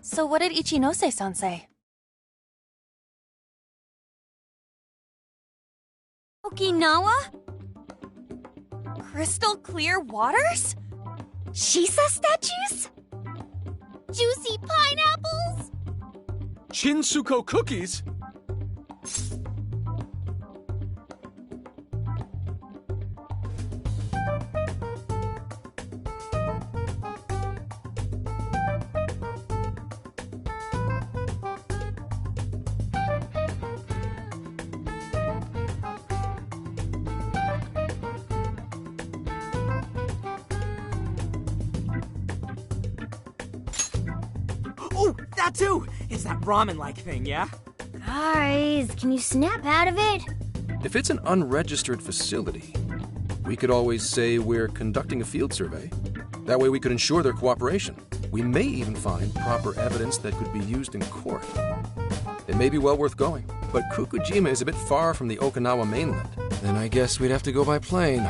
So what did Ichinose-san say? Okinawa? Crystal clear waters? Shisa statues? Juicy pineapples? Shinsuko cookies? Oh, that too! It's that ramen-like thing, yeah? Guys, can you snap out of it? If it's an unregistered facility, we could always say we're conducting a field survey. That way we could ensure their cooperation. We may even find proper evidence that could be used in court. It may be well worth going, but Kokojima is a bit far from the Okinawa mainland. Then I guess we'd have to go by plane.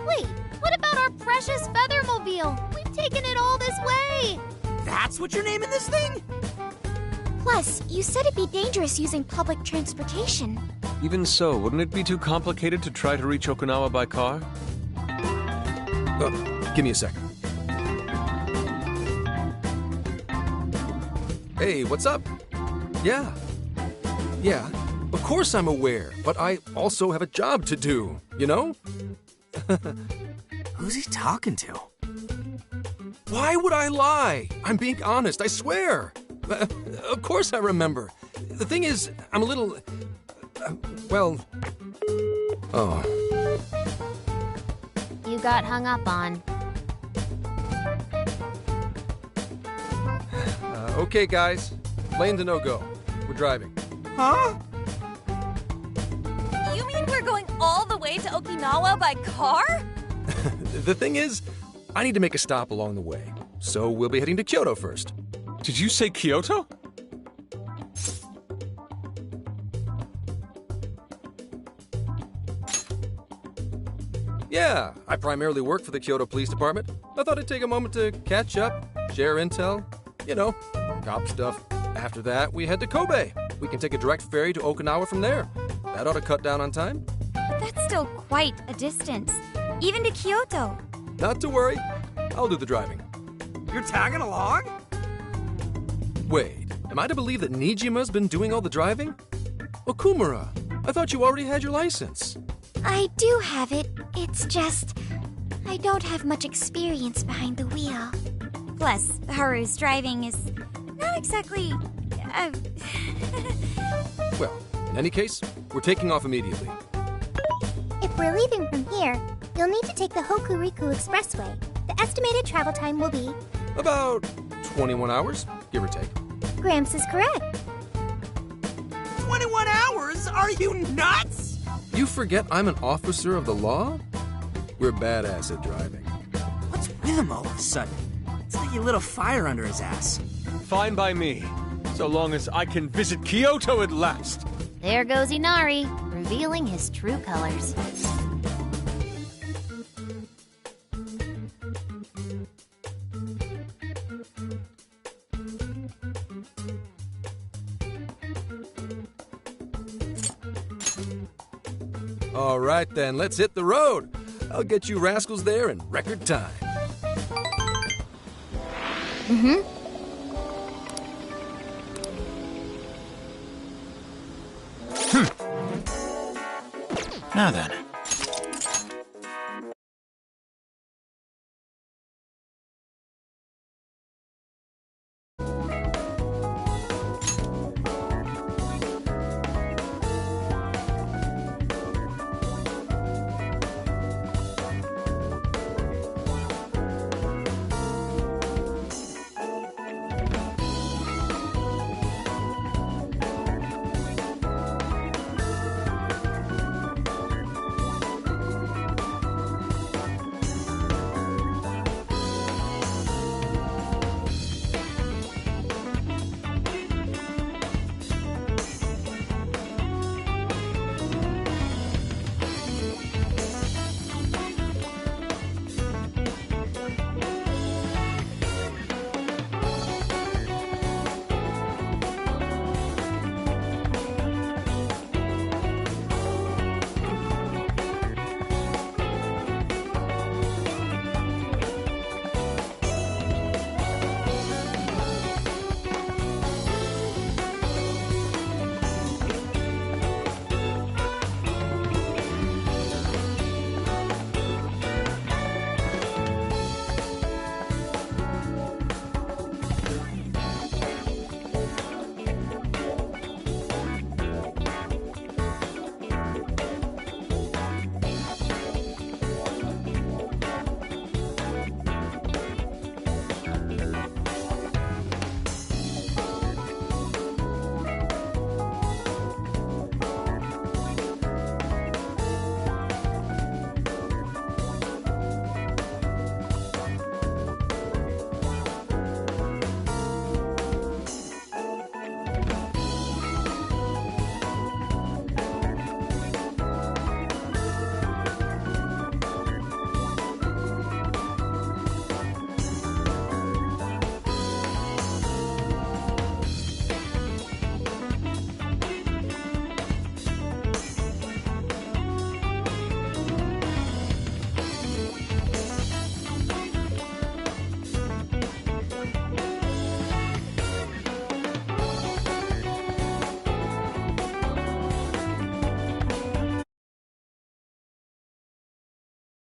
Wait, what about our precious Feathermobile? We've taken it all this way! That's what you're naming this thing? Plus, you said it'd be dangerous using public transportation. Even so, wouldn't it be too complicated to try to reach Okinawa by car? Give me a second. Hey, what's up? Yeah, of course I'm aware, but I also have a job to do, you know? Who's he talking to? Why would I lie? I'm being honest, I swear. Of course I remember. The thing is, I'm a little... Oh. You got hung up on. Okay, guys. Lane to no-go. We're driving. Huh? You mean we're going all the way to Okinawa by car? The thing is, I need to make a stop along the way, so we'll be heading to Kyoto first. Did you say Kyoto? Yeah, I primarily work for the Kyoto Police Department. I thought I'd take a moment to catch up, share intel, you know, cop stuff. After that, we head to Kobe. We can take a direct ferry to Okinawa from there. That ought to cut down on time. But that's still quite a distance, even to Kyoto. Not to worry, I'll do the driving. You're tagging along? Wait, am I to believe that Nijima's been doing all the driving? Okumura, I thought you already had your license. I do have it. It's just, I don't have much experience behind the wheel. Plus, Haru's driving is not exactly... Well, in any case, we're taking off immediately. If we're leaving from here, you'll need to take the Hokuriku Expressway. The estimated travel time will be... About 21 hours, give or take. Gramps is correct. 21 hours? Are you nuts? You forget I'm an officer of the law? We're badass at driving. What's with him all of a sudden? It's like he lit a fire under his ass. Fine by me, so long as I can visit Kyoto at last. There goes Inari, revealing his true colors. All right then, let's hit the road. I'll get you rascals there in record time. Now then,